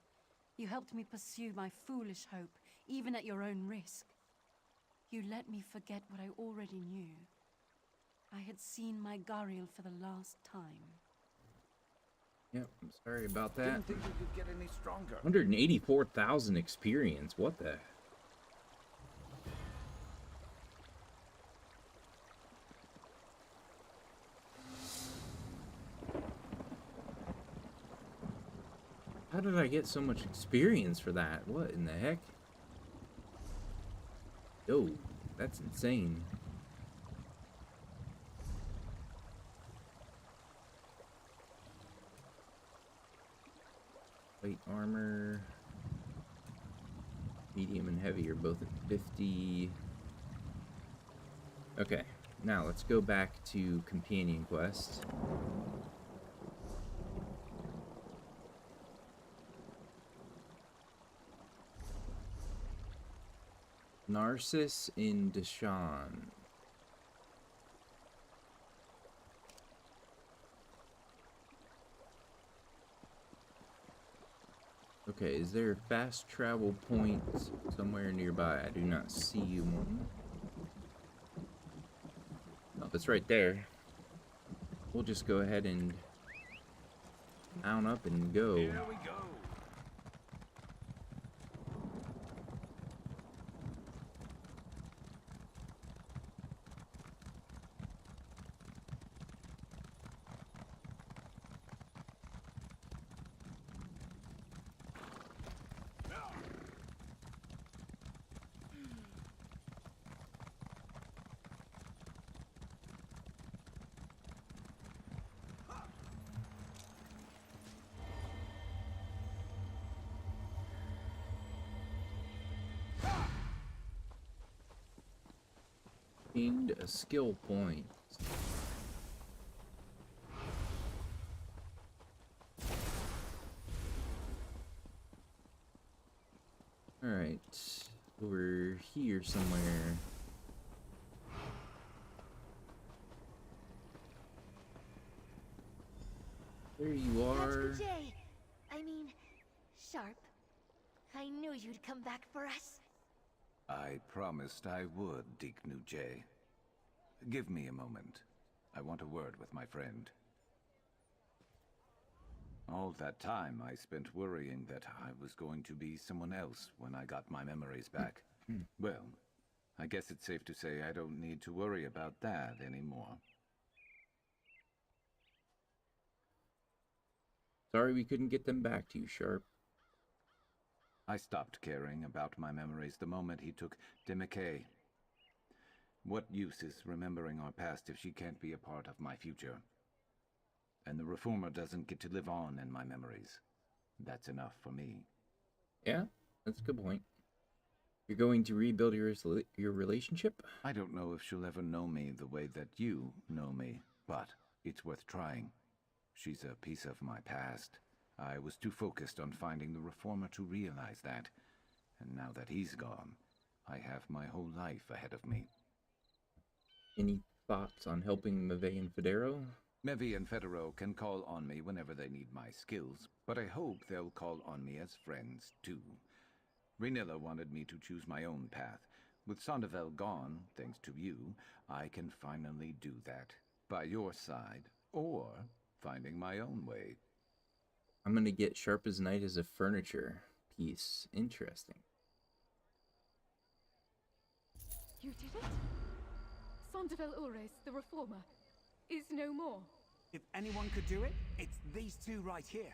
You helped me pursue my foolish hope, even at your own risk. You let me forget what I already knew. I had seen my Gariel for the last time. Yep, I'm sorry about that. Didn't think we could get any stronger. 184,000 experience. What the? How did I get so much experience for that? What in the heck? Yo, that's insane. Light armor. Medium and heavy are both at 50. Okay, now let's go back to companion quest. Narcissus in Deshawn. Okay, is there a fast travel point somewhere nearby? I do not see one. Oh, it's right there. We'll just go ahead and mount up and go. Here we go. Gained a skill point. Alright, over here somewhere. There you are. That's J. I mean, Sharp. I knew you'd come back for us. I promised I would, J. Give me a moment. I want a word with my friend. All that time I spent worrying that I was going to be someone else when I got my memories back. Well, I guess it's safe to say I don't need to worry about that anymore. Sorry we couldn't get them back to you, Sharp. I stopped caring about my memories the moment he took Demikay. What use is remembering our past if she can't be a part of my future? And the Reformer doesn't get to live on in my memories. That's enough for me. Yeah, that's a good point. You're going to rebuild your relationship? I don't know if she'll ever know me the way that you know me, but it's worth trying. She's a piece of my past. I was too focused on finding the Reformer to realize that. And now that he's gone, I have my whole life ahead of me. Any thoughts on helping Meve and Federo? Mevi and Federo can call on me whenever they need my skills, but I hope they'll call on me as friends, too. Raynilla wanted me to choose my own path. With Sandoval gone, thanks to you, I can finally do that. By your side, or finding my own way. I'm gonna get Sharp as Night as a furniture piece. Interesting. You did it? Sandoval Ures, the Reformer, is no more. If anyone could do it, it's these two right here.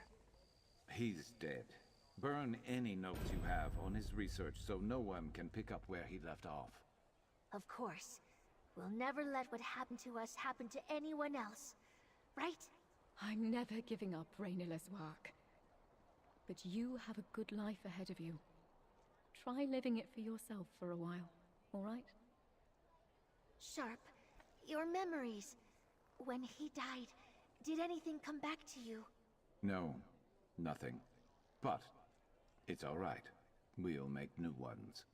He's dead. Burn any notes you have on his research so no one can pick up where he left off. Of course. We'll never let what happened to us happen to anyone else. Right? I'm never giving up Raynilla's work. But you have a good life ahead of you. Try living it for yourself for a while, all right? Sharp, your memories. When he died, did anything come back to you? No, nothing. But it's all right. We'll make new ones.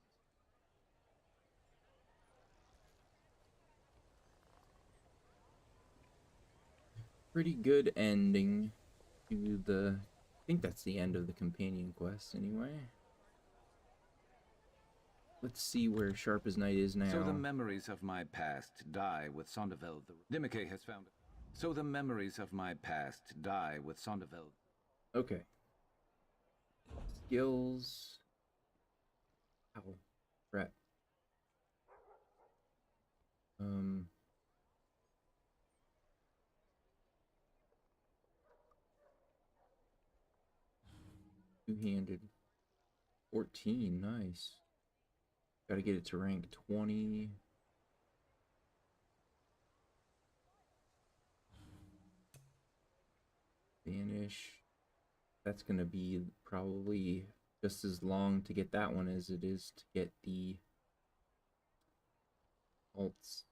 Pretty good ending to the... I think that's the end of the companion quest, anyway. Let's see where Sharp as Night is now. So the memories of my past die with Sandoval. Demikay has found it. So the memories of my past die with Sandoval. Okay. Skills. Ow. Crap. Two-handed. 14, nice. Gotta get it to rank 20. Vanish. That's gonna be probably just as long to get that one as it is to get the alts.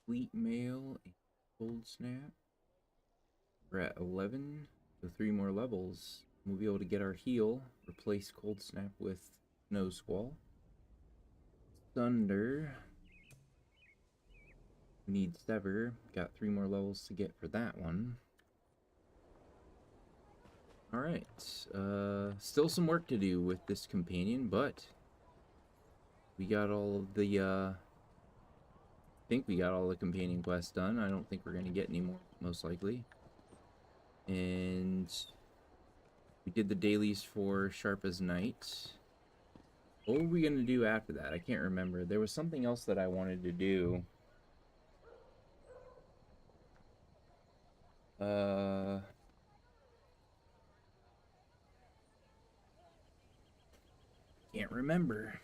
Fleet Mail, Cold Snap. We're at 11, so 3 more levels. We'll be able to get our heal, replace Cold Snap with Snow Squall. Thunder. We need Sever. Got 3 more levels to get for that one. Alright, still some work to do with this companion, but we got all of the, I think we got all the companion quests done. I don't think we're going to get any more, most likely. And we did the dailies for Sharp as Night. What were we going to do after that? I can't remember. There was something else that I wanted to do. Can't remember.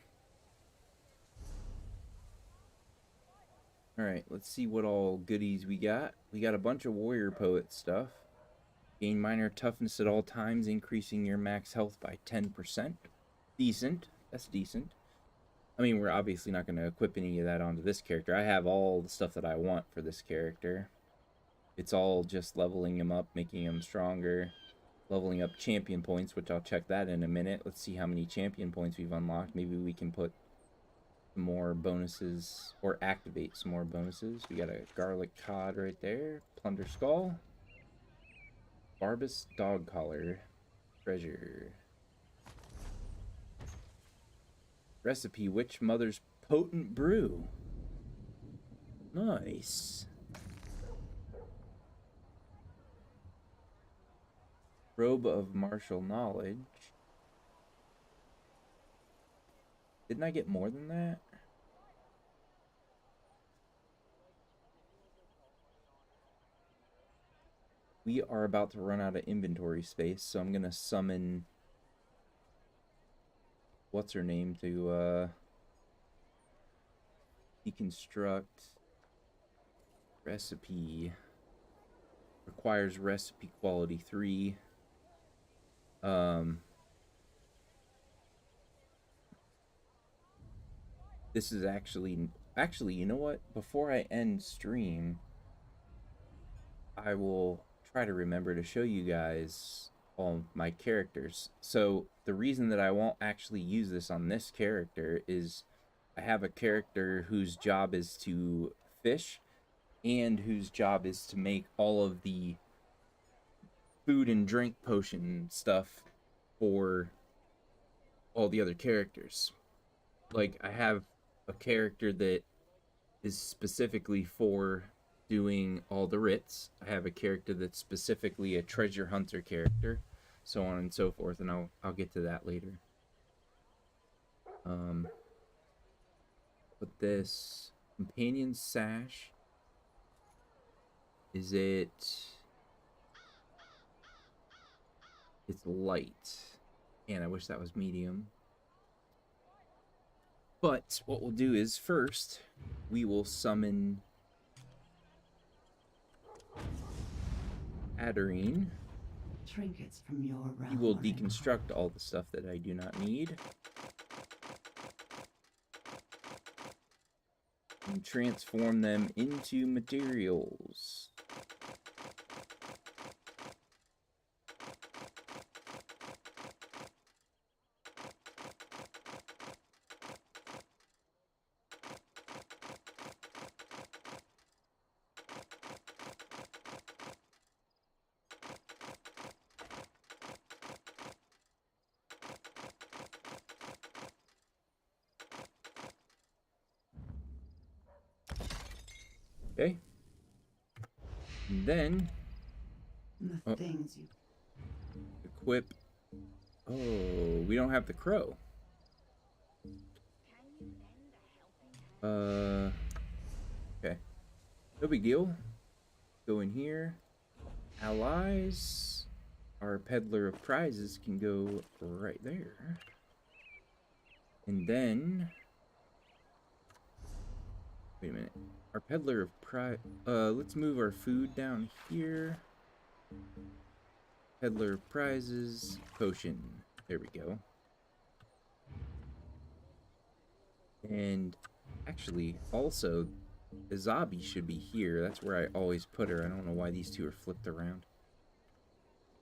Alright, let's see what all goodies we got. We got a bunch of Warrior Poet stuff. Gain minor toughness at all times, increasing your max health by 10%. Decent. That's decent. I mean, we're obviously not going to equip any of that onto this character. I have all the stuff that I want for this character. It's all just leveling him up, making him stronger, leveling up champion points, which I'll check that in a minute. Let's see how many champion points we've unlocked. Maybe we can put some more bonuses or activate some more bonuses. We got a garlic cod right there, plunder skull, Barbus dog collar, treasure, recipe witch mother's potent brew. Nice. Robe of martial knowledge. Didn't I get more than that? We are about to run out of inventory space, so I'm gonna summon what's her name to deconstruct. Recipe requires recipe quality 3. This is actually, you know what? Before I end stream, I will try to remember to show you guys all my characters. So the reason that I won't actually use this on this character is I have a character whose job is to fish and whose job is to make all of the food and drink potion stuff for all the other characters. Like, I have a character that is specifically for doing all the writs. I have a character that's specifically a treasure hunter character, so on and so forth, and I'll get to that later. But this companion sash, is it? It's light, and I wish that was medium. But what we'll do is first we will summon Adarine. Trinkets from your realm. He will deconstruct all the stuff that I do not need and transform them into materials. Okay. And then the things you equip. Oh, we don't have the crow. Okay. No big deal. Go in here. Allies. Our peddler of prizes can go right there. And then wait a minute. Our peddler of prize. Let's move our food down here. Peddler of prizes. Potion. There we go. And actually, also, Izabi should be here. That's where I always put her. I don't know why these two are flipped around.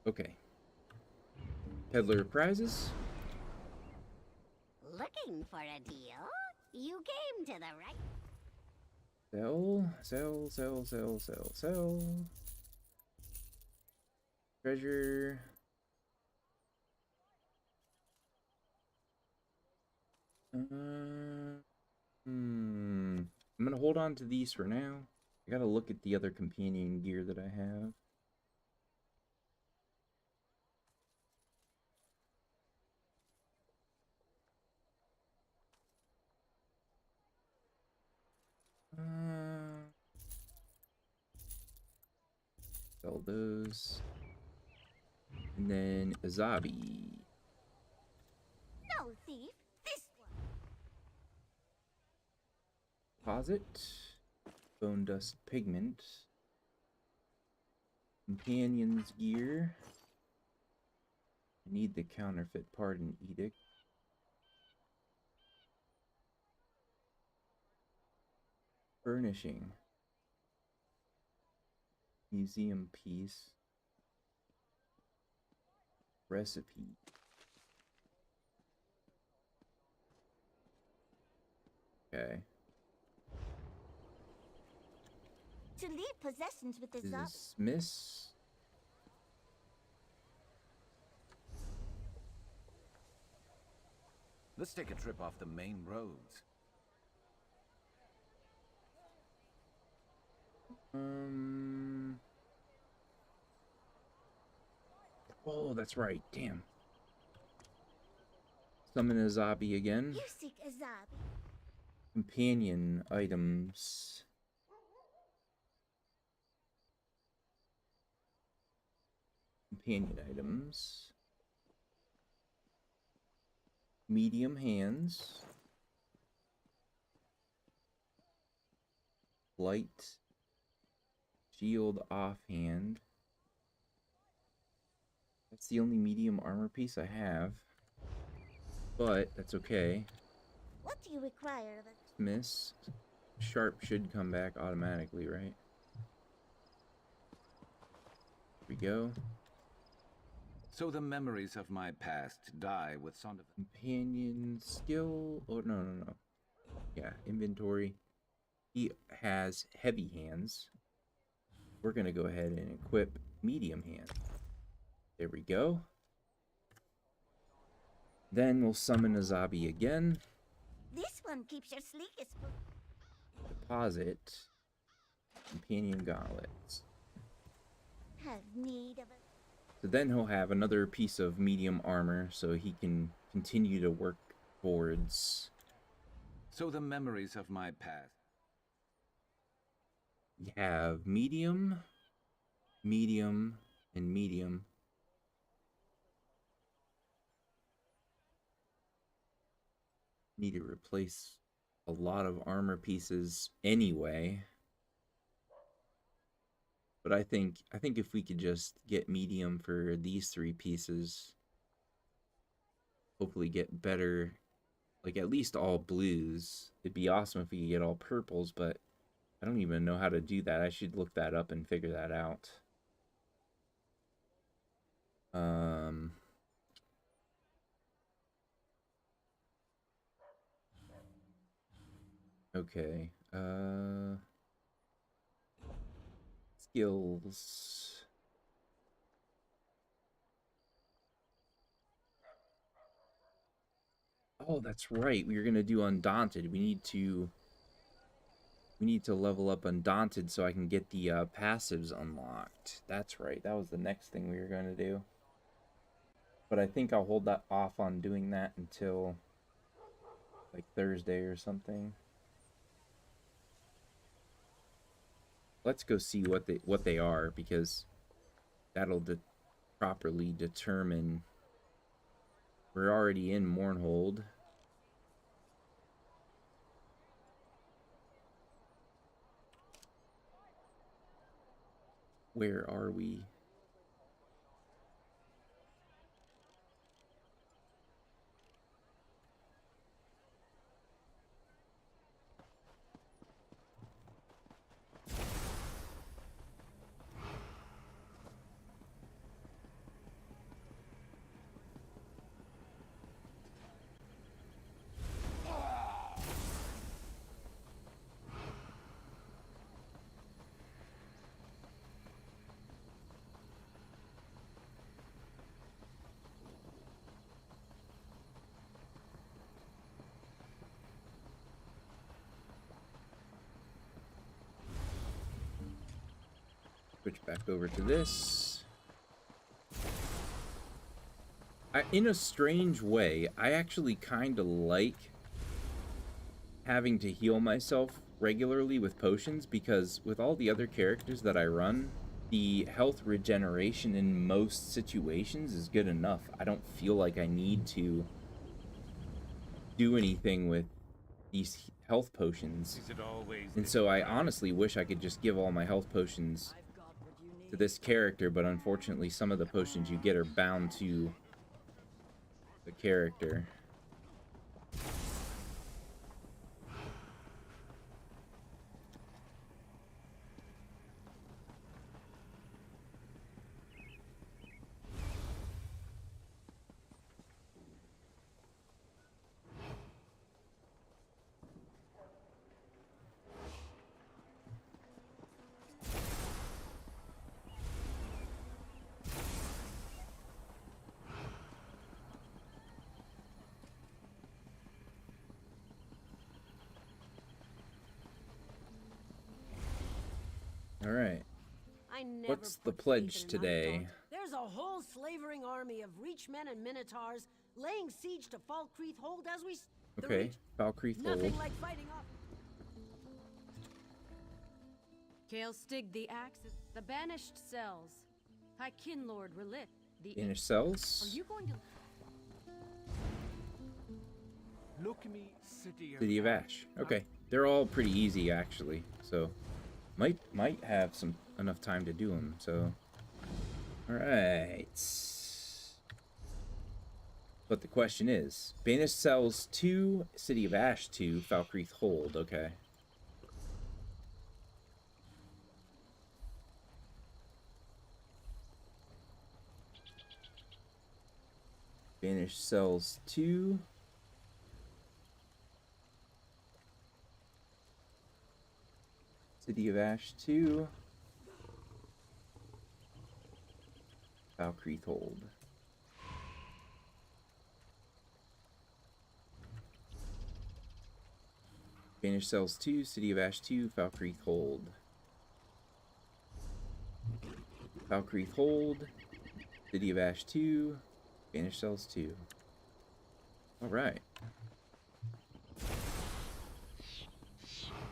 Okay. Peddler of prizes. Looking for a deal? You came to the right. Sell. Treasure. I'm gonna hold on to these for now. I gotta look at the other companion gear that I have. Sell those. And then Izabi. No thief, this one. Deposit. Bone dust pigment. Companion's gear. I need the counterfeit pardon edict. Furnishing. Museum piece. Recipe. Okay. To leave possessions with the This zombie. is Miss. Let's take a trip off the main roads. Oh, that's right. Damn. Summon a zombie again. You seek a zombie. Companion items. Companion items. Medium hands. Light. Shield offhand. That's the only medium armor piece I have. But that's okay. What do you require of us? Miss. Sharp should come back automatically, right? Here we go. So the memories of my past die with Son of Companion skill. Oh, no. Yeah, inventory. He has heavy hands. We're going to go ahead and equip medium hand. There we go. Then we'll summon a zombie again. This one keeps your sleekest. Deposit. Companion gauntlets. Have need of a. So then he'll have another piece of medium armor so he can continue to work towards. So the memories of my past. We have medium, medium, and medium. Need to replace a lot of armor pieces anyway. But I think if we could just get medium for these 3 pieces, hopefully get better, like at least all blues. It'd be awesome if we could get all purples, but I don't even know how to do that. I should look that up and figure that out. Okay. Skills. Oh, that's right. We were gonna do Undaunted. We need to level up Undaunted so I can get the passives unlocked. That's right. That was the next thing we were gonna do. But I think I'll hold that off on doing that until like Thursday or something. Let's go see what they are, because that'll properly determine. We're already in Mournhold. Where are we? Switch back over to this. In a strange way, I actually kind of like having to heal myself regularly with potions, because with all the other characters that I run, the health regeneration in most situations is good enough. I don't feel like I need to do anything with these health potions. And so I honestly wish I could just give all my health potions to this character, but unfortunately some of the potions you get are bound to the character. All right. I never What's the put pledge faith in an today? underdog. There's a whole slavering army of reachmen and minotaurs laying siege to Falkreath Hold as we... Okay, Falkreath Hold. Nothing like fighting off... Kale Stig the Axe, the banished cells. High Kinlord Relit, the... Banished cells? Are you going to... Look me, City of Ash. Okay, they're all pretty easy actually, so might have some enough time to do them. So, all right. But the question is, Banished Cells 2, City of Ash 2, Falkreath Hold. Okay. Banished Cells 2. City of Ash 2. Falkreath Hold. Banished Cells 2, City of Ash 2, Falkreath Hold. Falkreath Hold, City of Ash 2, Banished Cells 2. Alright.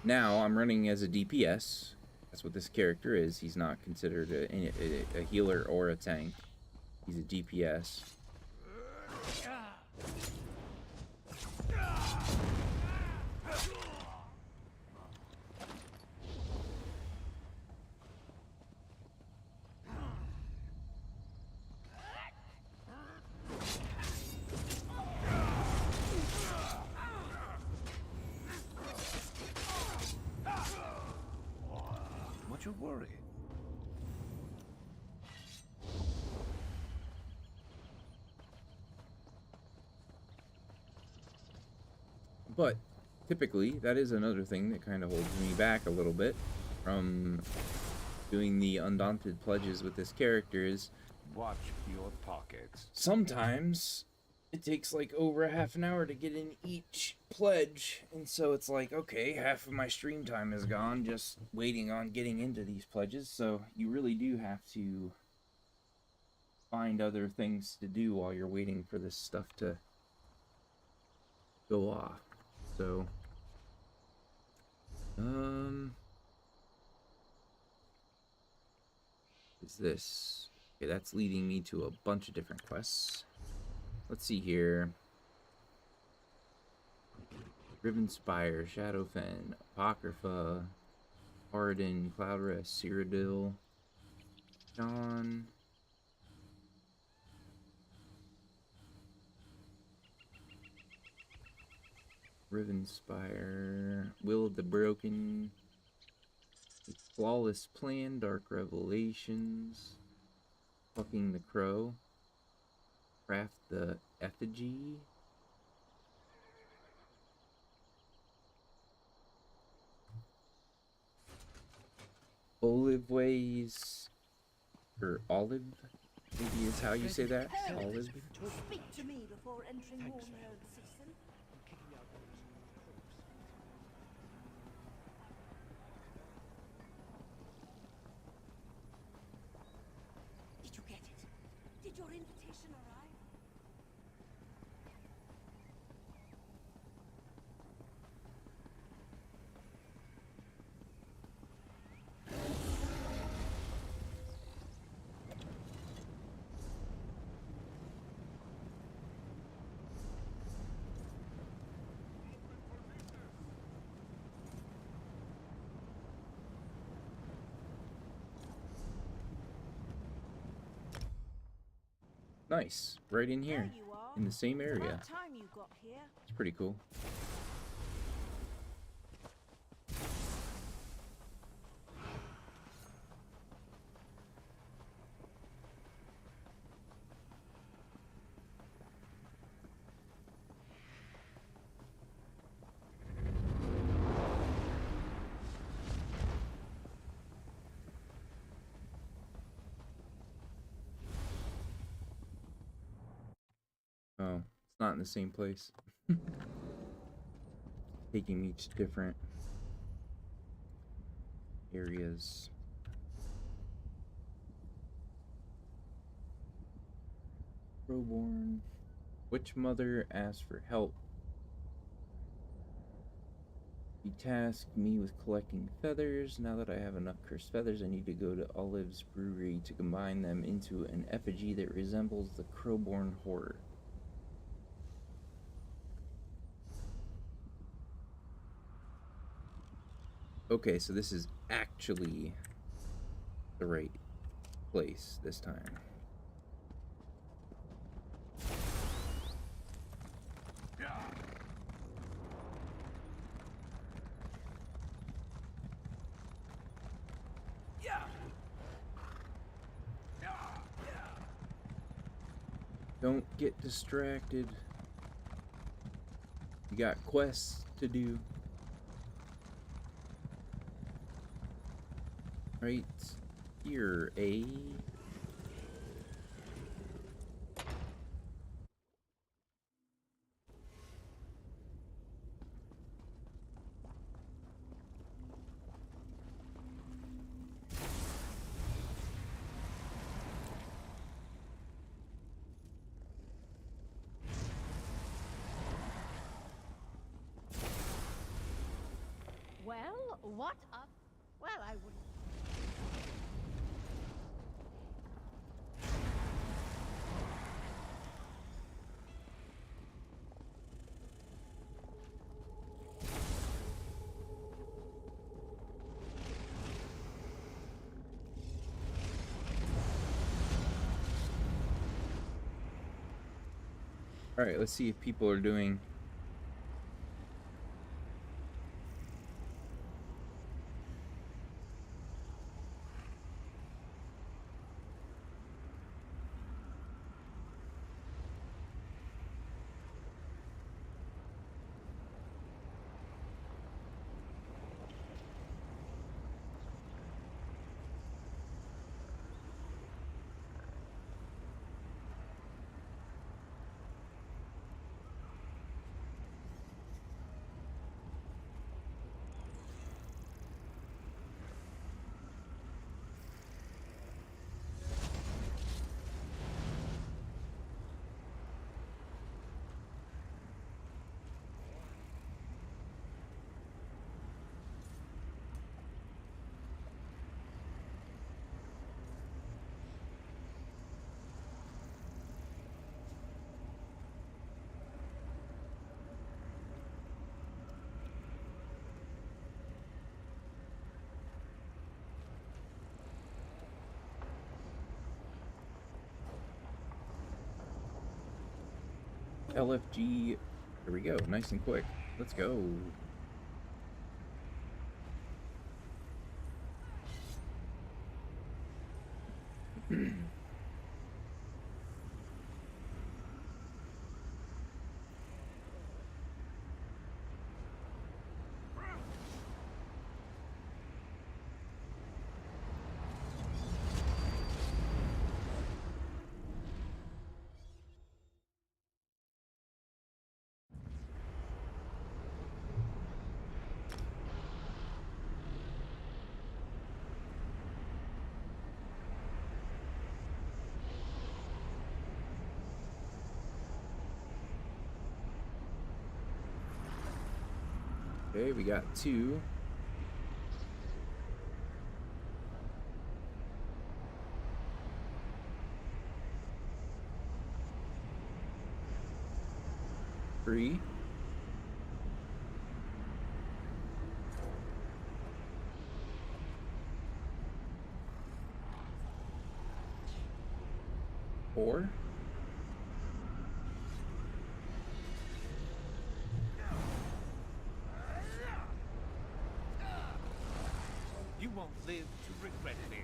Now, I'm running as a DPS. That's what this character is. He's not considered a healer or a tank. He's a DPS. What's your worry? But typically, that is another thing that kind of holds me back a little bit from doing the Undaunted pledges with this character is... Watch your pockets. Sometimes it takes like over a half an hour to get in each pledge, and so it's like, okay, half of my stream time is gone just waiting on getting into these pledges, so you really do have to find other things to do while you're waiting for this stuff to go off. So is this okay? That's leading me to a bunch of different quests. Let's see here. Rivenspire, Shadowfen, Apocrypha, Arden, Cloudrest, Cyrodiil, John. Rivenspire, Will of the Broken, Flawless Plan, Dark Revelations, Fucking the Crow, Craft the Effigy, Olive Ways, or Olive, maybe is how you say that? Olive? Speak to me before entering your nerd, citizen. Did you get it? Did your invitation arrive? Nice, right in here, in the same area. About time you got here. It's pretty cool. Oh, it's not in the same place. Taking me to different areas. Crowborn. Witch Mother asked for help. He tasked me with collecting feathers. Now that I have enough cursed feathers, I need to go to Olive's brewery to combine them into an effigy that resembles the Crowborn horror. Okay, so this is actually the right place this time. Don't get distracted. You got quests to do. Right here, eh? Well, what up? Well, I wouldn't. All right, let's see if people are doing. LFG, there we go, nice and quick. Let's go. Okay, we got 2. Three. 4. You won't live to regret this.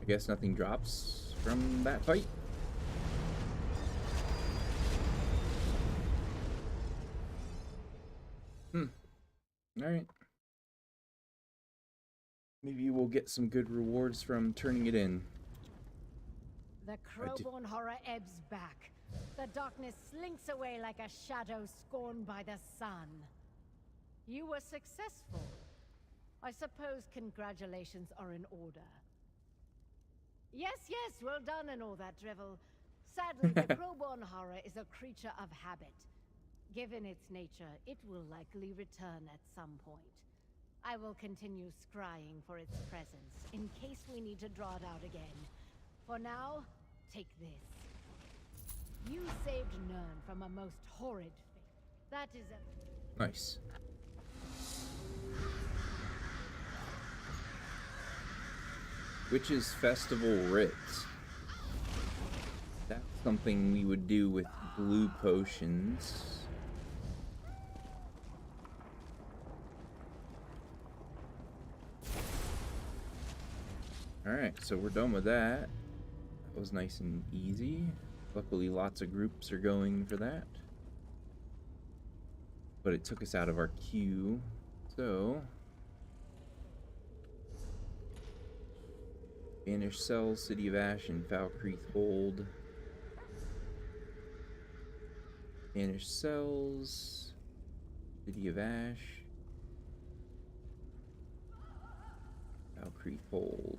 Guess nothing drops from that fight. Alright. Maybe we'll get some good rewards from turning it in. The crowborn horror ebbs back. The darkness slinks away like a shadow scorned by the sun. You were successful. I suppose congratulations are in order. Yes, well done and all that drivel. Sadly, the crowborn horror is a creature of habit. Given its nature, it will likely return at some point. I will continue scrying for its presence, in case we need to draw it out again. For now, take this. You saved Nern from a most horrid fate. That is a... Nice. Witch's Festival Writ. That's something we would do with blue potions. Alright, so we're done with that. That was nice and easy. Luckily, lots of groups are going for that. But it took us out of our queue. So... Banished Cells, City of Ash, and Falkreath Hold. Banished Cells, City of Ash, Falkreath Hold.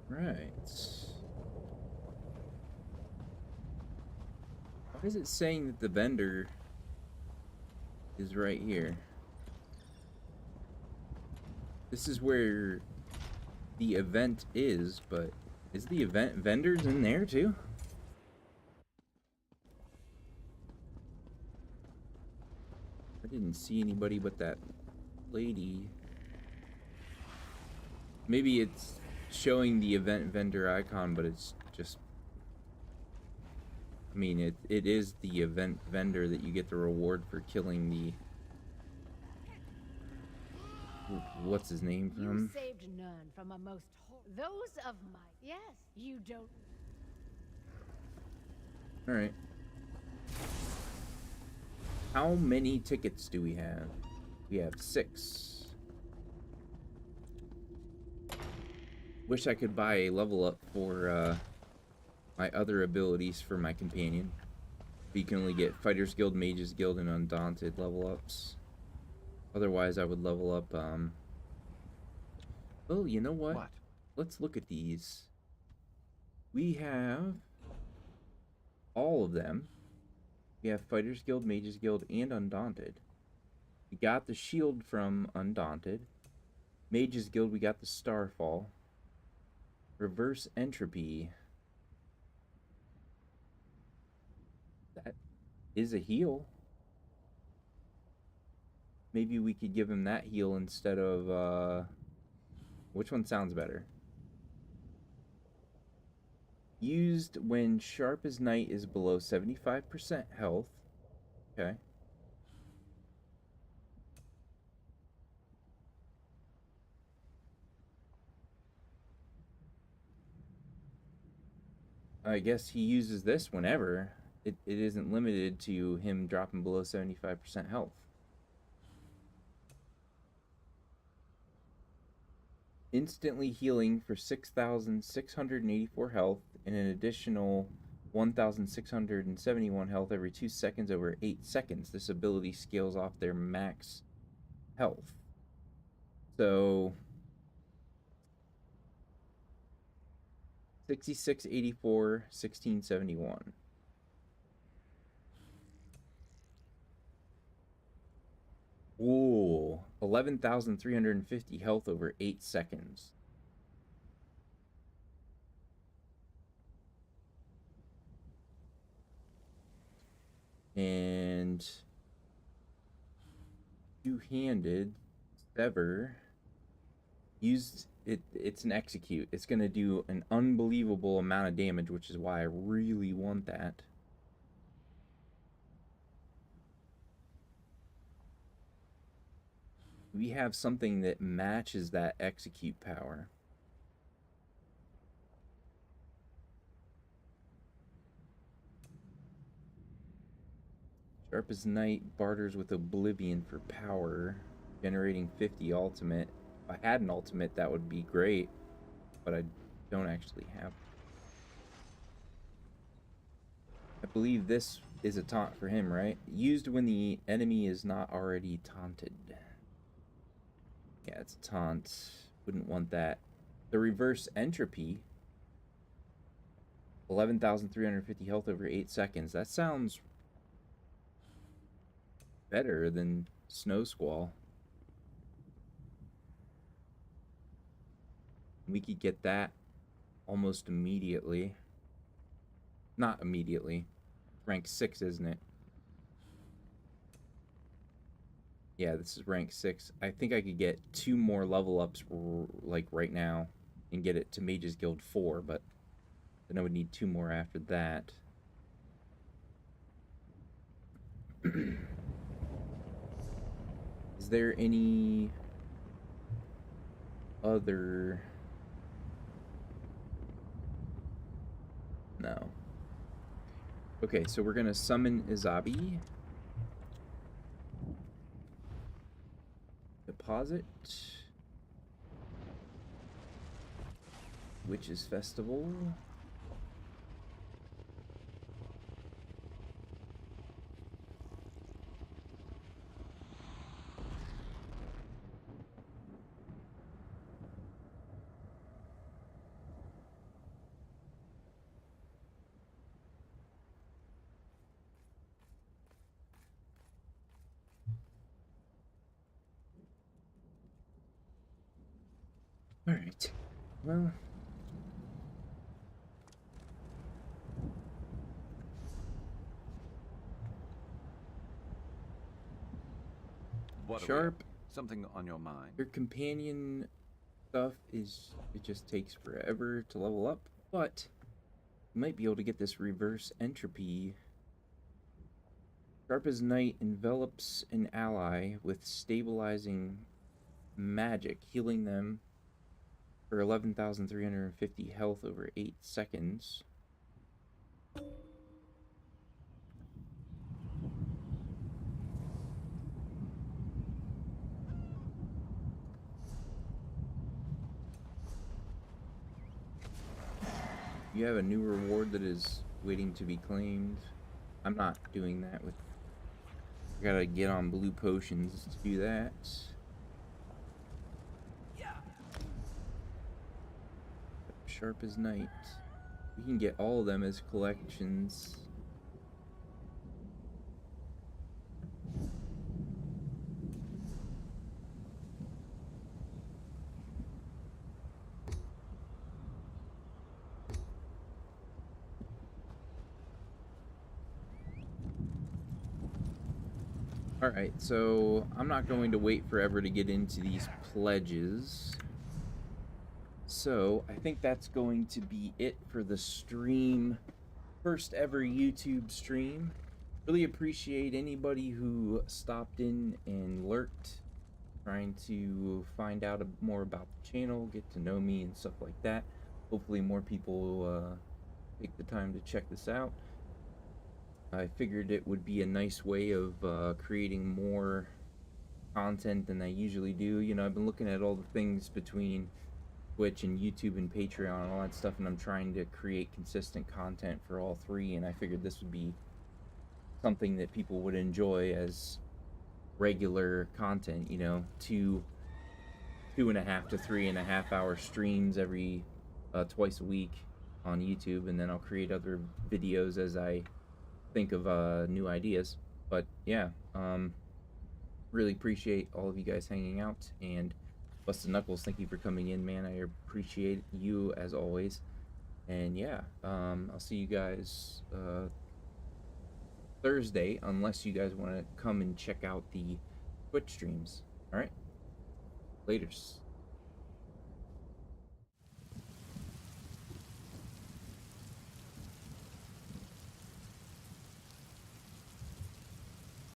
Right. Why is it saying that the vendor is right here? This is where the event is, but is the event vendors in there too? I didn't see anybody but that lady. Maybe it's showing the event vendor icon, but it's just... I mean, it is the event vendor that you get the reward for killing the... What's his name from? You saved Nern from a most those of my... Yes, you don't... Alright. How many tickets do we have? We have 6. Wish I could buy a level up for my other abilities for my companion. But you can only get Fighters Guild, Mages Guild, and Undaunted level ups. Otherwise, I would level up, Oh, you know what? Let's look at these. We have all of them. We have Fighters Guild, Mages Guild, and Undaunted. We got the shield from Undaunted. Mages Guild, we got the Starfall. Reverse Entropy. That is a heal. Maybe we could give him that heal instead of, which one sounds better? Used when Sharp as Night is below 75% health. Okay. I guess he uses this whenever. It isn't limited to him dropping below 75% health. Instantly healing for 6,684 health and an additional 1,671 health every 2 seconds over 8 seconds. This ability scales off their max health. So 6684, 1671. Ooh, 11,350 health over 8 seconds. And two-handed sever used it's an execute. It's gonna do an unbelievable amount of damage, which is why I really want that. We have something that matches that execute power. Sharp as Night barters with Oblivion for power, generating 50 ultimate. If I had an ultimate, that would be great, but I don't actually have. I believe this is a taunt for him, right? Used when the enemy is not already taunted. Yeah, it's a taunt. Wouldn't want that. The reverse entropy. 11,350 health over 8 seconds. That sounds better than Snow Squall. We could get that almost immediately. Not immediately. Rank 6, isn't it? Yeah, this is rank 6. I think I could get 2 more level ups like right now and get it to Mage's Guild 4, but then I would need 2 more after that. Is there any other... No. Okay, so we're gonna summon Izabi. Deposit. Witches Festival. All right. Well, What Sharp. Something on your mind? Your companion stuff is, it just takes forever to level up, but you might be able to get this reverse entropy. Sharp as Night envelops an ally with stabilizing magic, healing them for 11,350 health over 8 seconds. You have a new reward that is waiting to be claimed. I'm not doing that with... I gotta get on blue potions to do that. Sharp as Night. We can get all of them as collections. Alright, so I'm not going to wait forever to get into these pledges. So I think that's going to be it for the stream. First ever YouTube stream. Really appreciate anybody who stopped in and lurked, trying to find out more about the channel, get to know me and stuff like that. Hopefully more people take the time to check this out. I figured it would be a nice way of creating more content than I usually do. You know, I've been looking at all the things between Twitch and YouTube and Patreon and all that stuff, and I'm trying to create consistent content for all three, and I figured this would be something that people would enjoy as regular content, you know, 2.5 to 3.5 hour streams every twice a week on YouTube, and then I'll create other videos as I think of new ideas. But yeah, really appreciate all of you guys hanging out, and Busted Knuckles, thank you for coming in, man. I appreciate you as always. And yeah, I'll see you guys Thursday, unless you guys want to come and check out the Twitch streams. All right, laters.